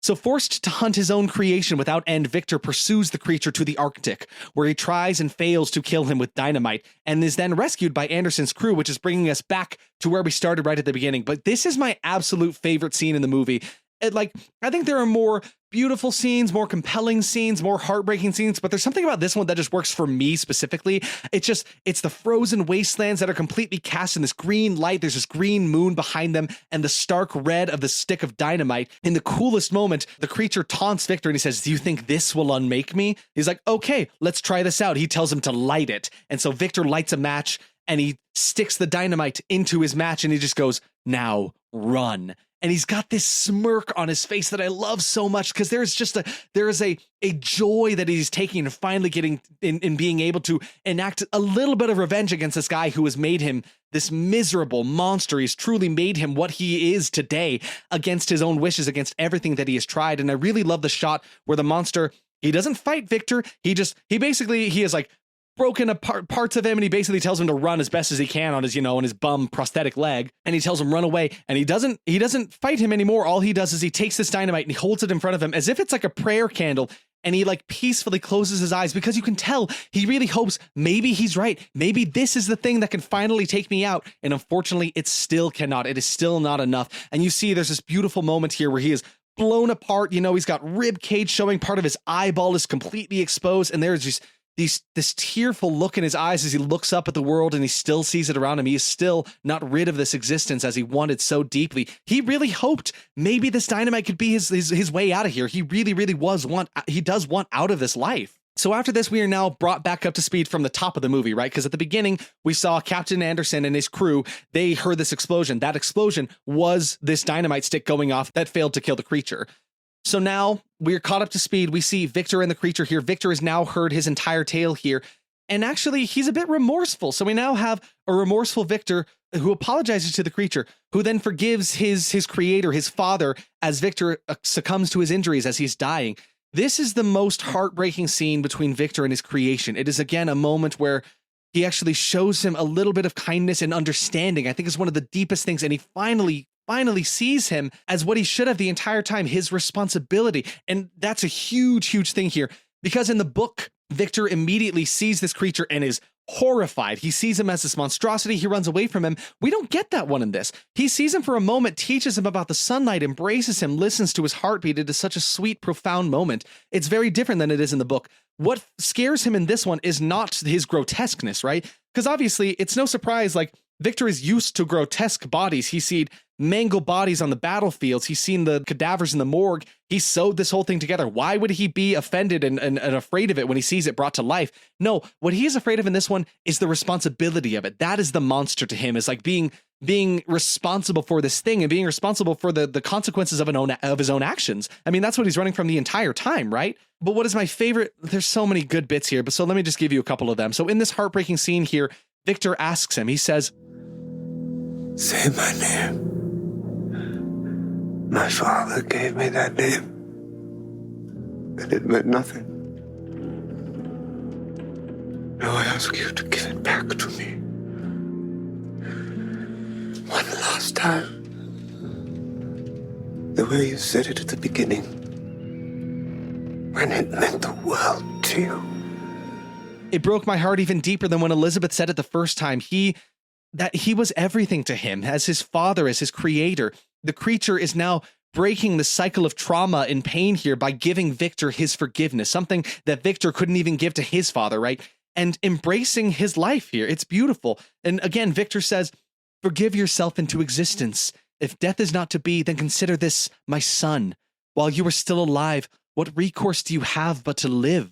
So forced to hunt his own creation without end, Victor pursues the creature to the Arctic, where he tries and fails to kill him with dynamite, and is then rescued by Anderson's crew, which is bringing us back to where we started right at the beginning. But this is my absolute favorite scene in the movie. I think there are more beautiful scenes, more compelling scenes, more heartbreaking scenes, but there's something about this one that just works for me specifically. It's the frozen wastelands that are completely cast in this green light. There's this green moon behind them and the stark red of the stick of dynamite. In the coolest moment, the creature taunts Victor and he says, "Do you think this will unmake me?" He's like, "Okay, let's try this out." He tells him to light it. And so Victor lights a match and he sticks the dynamite into his match and he just goes, "Now run." And he's got this smirk on his face that I love so much because there is a joy that he's taking and finally getting in being able to enact a little bit of revenge against this guy who has made him this miserable monster. He's truly made him what he is today against his own wishes, against everything that he has tried. And I really love the shot where the monster, he doesn't fight Victor. He is like broken apart parts of him, and he basically tells him to run as best as he can on his bum prosthetic leg, and he tells him run away, and he doesn't fight him anymore. All he does is he takes this dynamite and he holds it in front of him as if it's like a prayer candle, and he like peacefully closes his eyes because you can tell he really hopes maybe he's right. Maybe this is the thing that can finally take me out. And unfortunately, it still cannot. It is still not enough. And you see there's this beautiful moment here where he is blown apart. He's got rib cage showing, part of his eyeball is completely exposed, and there's just this tearful look in his eyes as he looks up at the world and he still sees it around him. He is still not rid of this existence as he wanted so deeply. He really hoped maybe this dynamite could be his way out of here. He really does want out of this life. So after this, we are now brought back up to speed from the top of the movie, right? Because at the beginning, we saw Captain Anderson and his crew. They heard this explosion. That explosion was this dynamite stick going off that failed to kill the creature. So now we're caught up to speed. We see Victor and the creature here. Victor has now heard his entire tale here. And actually, he's a bit remorseful. So we now have a remorseful Victor who apologizes to the creature, who then forgives his creator, his father, as Victor succumbs to his injuries as he's dying. This is the most heartbreaking scene between Victor and his creation. It is, again, a moment where he actually shows him a little bit of kindness and understanding. I think it's one of the deepest things. And he finally sees him as what he should have the entire time, his responsibility. And that's a huge thing here, because in the book, Victor immediately sees this creature and is horrified. He sees him as this monstrosity. He runs away from him. We don't get that one in this. He sees him for a moment, teaches him about the sunlight, embraces him, listens to his heartbeat. It is such a sweet, profound moment. It's very different than it is in the book. What scares him in this one is not his grotesqueness, right? Because obviously it's no surprise, like, Victor is used to grotesque bodies. He's seen mangled bodies on the battlefields. He's seen the cadavers in the morgue. He sewed this whole thing together. Why would he be offended and afraid of it when he sees it brought to life? No, what he is afraid of in this one is the responsibility of it. That is the monster to him, is like being responsible for this thing and being responsible for the consequences of his own actions. I mean, that's what he's running from the entire time, right? But what is my favorite? There's so many good bits here, but so let me just give you a couple of them. So in this heartbreaking scene here, Victor asks him, he says, "Say my name. My father gave me that name, and it meant nothing. Now I ask you to give it back to me. One last time. The way you said it at the beginning, when it meant the world to you." It broke my heart even deeper than when Elizabeth said it the first time. That he was everything to him, as his father, as his creator. The creature is now breaking the cycle of trauma and pain here by giving Victor his forgiveness, something that Victor couldn't even give to his father, right? And embracing his life here. It's beautiful. And again, Victor says, "Forgive yourself into existence. If death is not to be, then consider this my son. While you are still alive, what recourse do you have but to live?"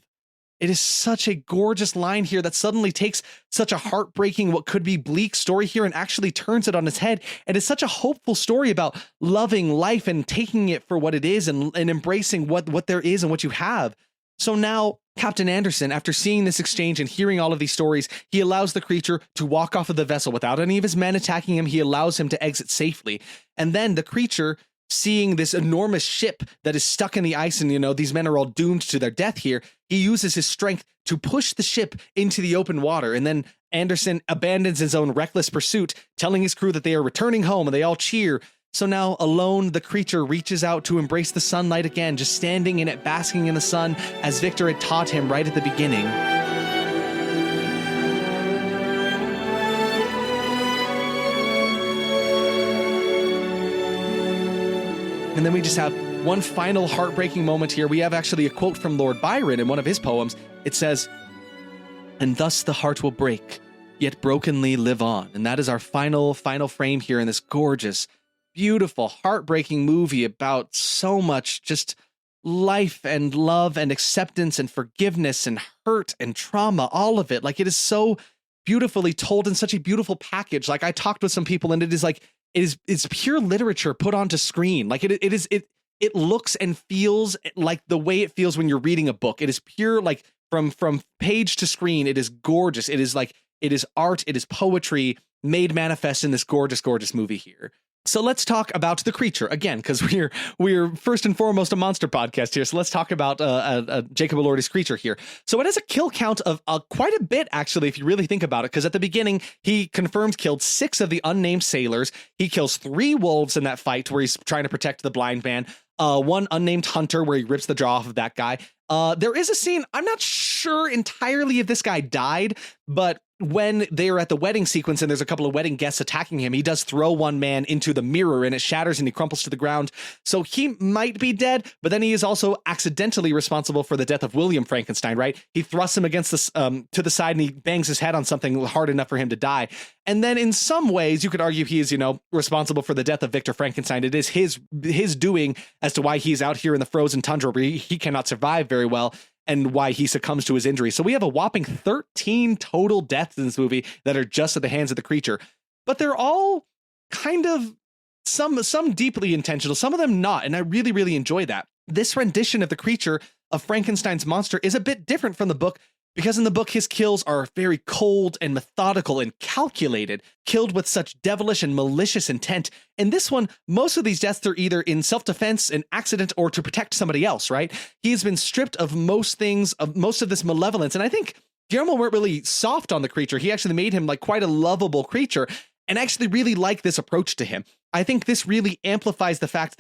It is such a gorgeous line here that suddenly takes such a heartbreaking, what could be bleak story here and actually turns it on its head. And it's such a hopeful story about loving life and taking it for what it is and embracing what there is and what you have. So now Captain Anderson, after seeing this exchange and hearing all of these stories, he allows the creature to walk off of the vessel without any of his men attacking him. He allows him to exit safely. And then the creature, seeing this enormous ship that is stuck in the ice and, these men are all doomed to their death here, he uses his strength to push the ship into the open water. And then Anderson abandons his own reckless pursuit, telling his crew that they are returning home, and they all cheer. So now, alone, the creature reaches out to embrace the sunlight again, just standing in it, basking in the sun, as Victor had taught him right at the beginning. And then we just have one final heartbreaking moment here. We have actually a quote from Lord Byron in one of his poems. It says, "And thus the heart will break, yet brokenly live on." And that is our final frame here in this gorgeous, beautiful, heartbreaking movie about so much just life and love and acceptance and forgiveness and hurt and trauma, all of it. Like, it is so beautifully told in such a beautiful package. Like, I talked with some people, and it's pure literature put onto screen. Like, it looks and feels like the way it feels when you're reading a book. It is pure, like, from page to screen. It is gorgeous. It is art. It is poetry made manifest in this gorgeous, gorgeous movie here. So let's talk about the creature again, because we're first and foremost a monster podcast here. So let's talk about Jacob Elordi's creature here. So it has a kill count of quite a bit, actually, if you really think about it, because at the beginning, he confirmed killed 6 of the unnamed sailors. He kills 3 wolves in that fight where he's trying to protect the blind man. 1 unnamed hunter where he rips the jaw off of that guy. There is a scene, I'm not sure entirely if this guy died, but when they're at the wedding sequence and there's a couple of wedding guests attacking him, he does throw one man into the mirror and it shatters and he crumples to the ground. So he might be dead, but then he is also accidentally responsible for the death of William Frankenstein, right? He thrusts him against this to the side and he bangs his head on something hard enough for him to die. And then in some ways, you could argue he is, responsible for the death of Victor Frankenstein. It is his doing as to why he's out here in the frozen tundra where he cannot survive very well, and why he succumbs to his injury. So we have a whopping 13 total deaths in this movie that are just at the hands of the creature. But they're all kind of some deeply intentional, some of them not. And I really, really enjoy that. This rendition of the creature of Frankenstein's monster is a bit different from the book, because in the book, his kills are very cold and methodical and calculated, killed with such devilish and malicious intent. In this one, most of these deaths are either in self-defense, an accident, or to protect somebody else, right? He has been stripped of most of this malevolence. And I think Guillermo weren't really soft on the creature. He actually made him like quite a lovable creature, and I actually really like this approach to him. I think this really amplifies the fact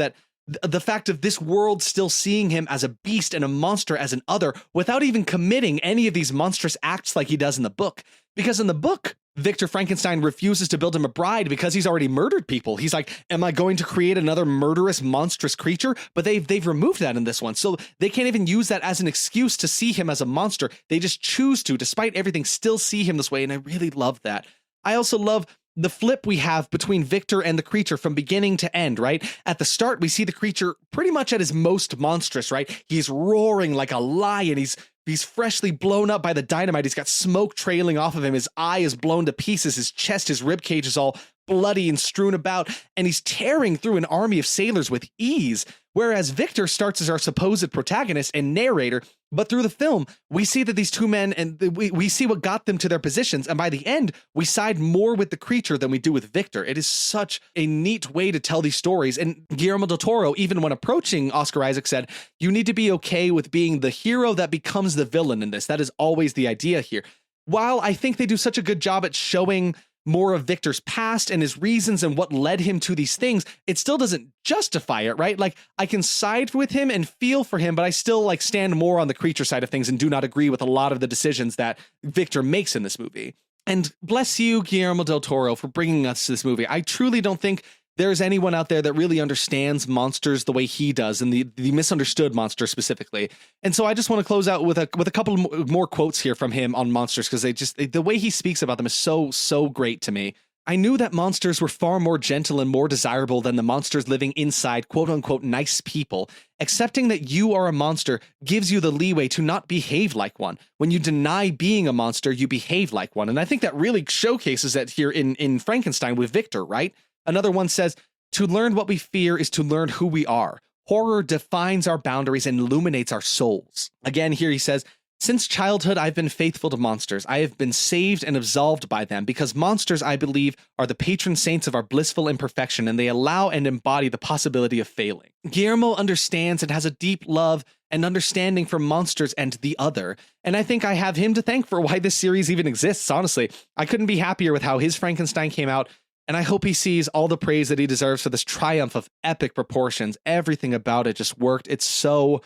of this world still seeing him as a beast and a monster as an other without even committing any of these monstrous acts like he does in the book. Because in the book, Victor Frankenstein refuses to build him a bride because he's already murdered people. He's like, am I going to create another murderous, monstrous creature? But they've removed that in this one. So they can't even use that as an excuse to see him as a monster. They just choose to, despite everything, still see him this way. And I really love that. I also love the flip we have between Victor and the creature from beginning to end, right? At the start, we see the creature pretty much at his most monstrous, right? He's roaring like a lion. He's freshly blown up by the dynamite. He's got smoke trailing off of him. His eye is blown to pieces. His chest, his rib cage is all bloody and strewn about, and he's tearing through an army of sailors with ease. Whereas Victor starts as our supposed protagonist and narrator, but through the film, we see that these two men, and we see what got them to their positions, and by the end, we side more with the creature than we do with Victor. It is such a neat way to tell these stories, and Guillermo del Toro, even when approaching Oscar Isaac, said, you need to be okay with being the hero that becomes the villain in this. That is always the idea here. While I think they do such a good job at showing more of Victor's past and his reasons and what led him to these things, it still doesn't justify it, right? Like, I can side with him and feel for him, but I still stand more on the creature side of things and do not agree with a lot of the decisions that Victor makes in this movie. And bless you, Guillermo del Toro, for bringing us to this movie. I truly don't think there's anyone out there that really understands monsters the way he does, and the misunderstood monster specifically. And so I just want to close out with a couple more quotes here from him on monsters, because the way he speaks about them is so great to me. I knew that monsters were far more gentle and more desirable than the monsters living inside quote unquote nice people. Accepting that you are a monster gives you the leeway to not behave like one. When you deny being a monster, you behave like one. And I think that really showcases that here in Frankenstein with Victor, right? Another one says, to learn what we fear is to learn who we are. Horror defines our boundaries and illuminates our souls. Again, here he says, Since childhood, I've been faithful to monsters. I have been saved and absolved by them because monsters, I believe, are the patron saints of our blissful imperfection, and they allow and embody the possibility of failing. Guillermo understands and has a deep love and understanding for monsters and the other, and I think I have him to thank for why this series even exists, honestly. I couldn't be happier with how his Frankenstein came out, and I hope he sees all the praise that he deserves for this triumph of epic proportions. Everything about it just worked. It's so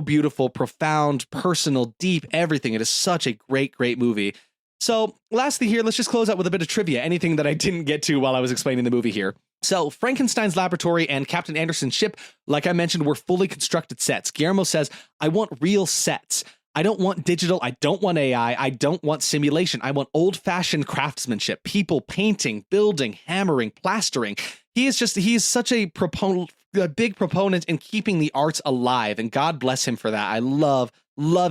beautiful, profound, personal, deep, everything. It is such a great movie. So lastly here, let's just close out with a bit of trivia, anything that I didn't get to while I was explaining the movie here. So Frankenstein's laboratory and Captain Anderson's ship, like I mentioned, were fully constructed sets. Guillermo says, I want real sets. I don't want digital. I don't want AI. I don't want simulation. I want old-fashioned craftsmanship, people painting, building, hammering, plastering. He is such a big proponent in keeping the arts alive, and God bless him for that. I love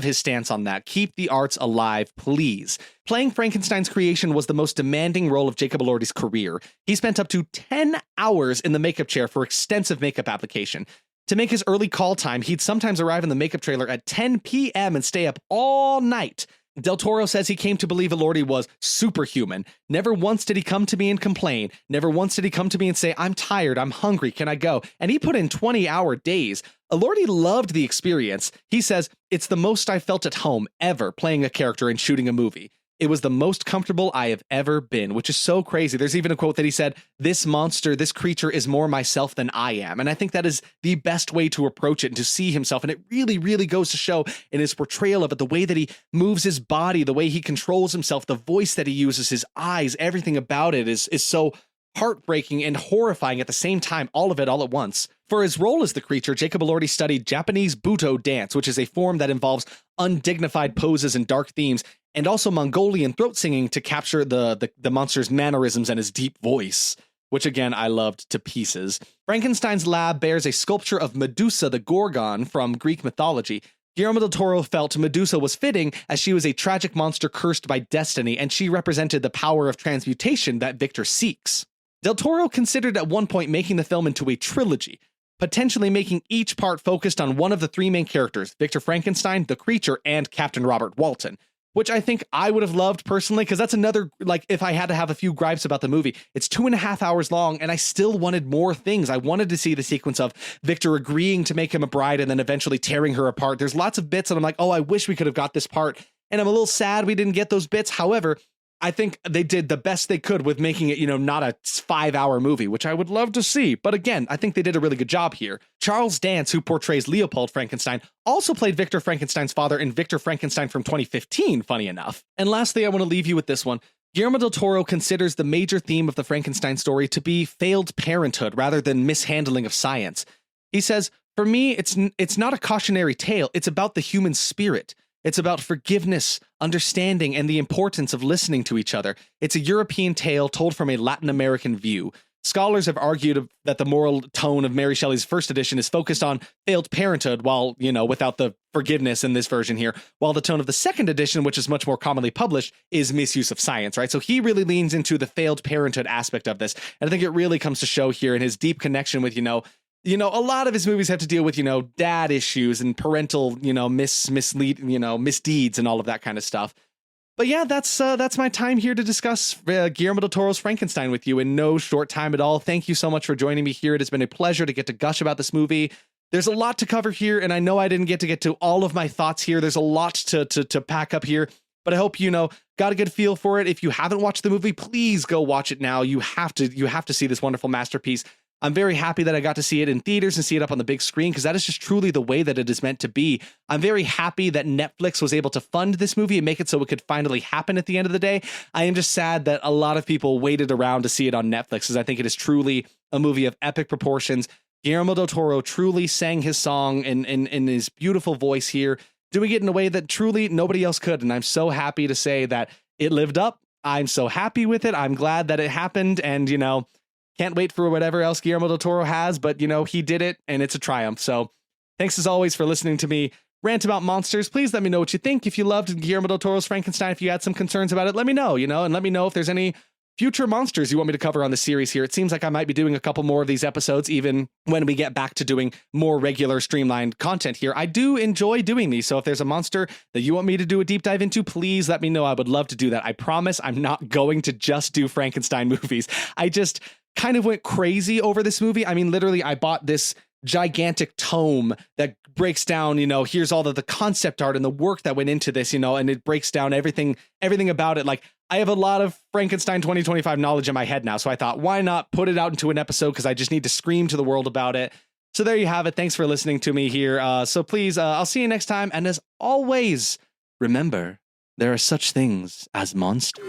his stance on that. Keep the arts alive, please. Playing Frankenstein's creation was the most demanding role of Jacob Elordi's career. He spent up to 10 hours in the makeup chair for extensive makeup application. To make his early call time, he'd sometimes arrive in the makeup trailer at 10 p.m. and stay up all night. Del Toro says he came to believe Elordi was superhuman. Never once did he come to me and complain. Never once did he come to me and say, I'm tired, I'm hungry, can I go? And he put in 20-hour days. Elordi loved the experience. He says, it's the most I felt at home ever playing a character and shooting a movie. It was the most comfortable I have ever been, which is so crazy. There's even a quote that he said, this monster, this creature is more myself than I am. And I think that is the best way to approach it and to see himself. And it really goes to show in his portrayal of it, the way that he moves his body, the way he controls himself, the voice that he uses, his eyes, everything about it is so heartbreaking and horrifying at the same time, all of it all at once. For his role as the creature, Jacob Elordi studied Japanese Buto dance, which is a form that involves undignified poses and dark themes, and also Mongolian throat singing to capture the monster's mannerisms and his deep voice, which again, I loved to pieces. Frankenstein's lab bears a sculpture of Medusa the Gorgon from Greek mythology. Guillermo del Toro felt Medusa was fitting as she was a tragic monster cursed by destiny, and she represented the power of transmutation that Victor seeks. Del Toro considered at one point making the film into a trilogy, potentially making each part focused on one of the three main characters, Victor Frankenstein, the creature, and Captain Robert Walton, which I think I would have loved personally, because that's another, like, if I had to have a few gripes about the movie, it's 2.5 hours long, and I still wanted more things. I wanted to see the sequence of Victor agreeing to make him a bride and then eventually tearing her apart. There's lots of bits, and I'm like, oh, I wish we could have got this part, and I'm a little sad we didn't get those bits. However, I think they did the best they could with making it, not a 5-hour movie, which I would love to see. But again, I think they did a really good job here. Charles Dance, who portrays Leopold Frankenstein, also played Victor Frankenstein's father in Victor Frankenstein from 2015, funny enough. And lastly, I want to leave you with this one. Guillermo del Toro considers the major theme of the Frankenstein story to be failed parenthood rather than mishandling of science. He says, for me, it's not a cautionary tale. It's about the human spirit. It's about forgiveness, understanding, and the importance of listening to each other. It's a European tale told from a Latin American view. Scholars have argued that the moral tone of Mary Shelley's first edition is focused on failed parenthood, while, without the forgiveness in this version here, while the tone of the second edition, which is much more commonly published, is misuse of science, right? So he really leans into the failed parenthood aspect of this. And I think it really comes to show here in his deep connection with, a lot of his movies have to deal with, dad issues and parental, misdeeds and all of that kind of stuff. But yeah, that's my time here to discuss Guillermo del Toro's Frankenstein with you in no short time at all. Thank you so much for joining me here. It has been a pleasure to get to gush about this movie. There's a lot to cover here, and I know I didn't get to all of my thoughts here. There's a lot to pack up here, but I hope got a good feel for it. If you haven't watched the movie, please go watch it now. You have to see this wonderful masterpiece. I'm very happy that I got to see it in theaters and see it up on the big screen, because that is just truly the way that it is meant to be. I'm very happy that Netflix was able to fund this movie and make it so it could finally happen at the end of the day. I am just sad that a lot of people waited around to see it on Netflix, because I think it is truly a movie of epic proportions. Guillermo del Toro truly sang his song in his beautiful voice here, doing it in a way that truly nobody else could. And I'm so happy to say that it lived up. I'm so happy with it. I'm glad that it happened. And, can't wait for whatever else Guillermo del Toro has, but, he did it, and it's a triumph. So thanks as always for listening to me rant about monsters. Please let me know what you think. If you loved Guillermo del Toro's Frankenstein, if you had some concerns about it, let me know, and let me know if there's any future monsters you want me to cover on the series here. It seems like I might be doing a couple more of these episodes, even when we get back to doing more regular streamlined content here. I do enjoy doing these. So if there's a monster that you want me to do a deep dive into, please let me know. I would love to do that. I promise I'm not going to just do Frankenstein movies. I just kind of went crazy over this movie. I mean, literally, I bought this gigantic tome that breaks down, here's all the concept art and the work that went into this, and it breaks down everything about it. Like, I have a lot of Frankenstein 2025 knowledge in my head now. So I thought, why not put it out into an episode? Because I just need to scream to the world about it. So there you have it. Thanks for listening to me here. So please, I'll see you next time. And as always, remember, there are such things as monsters.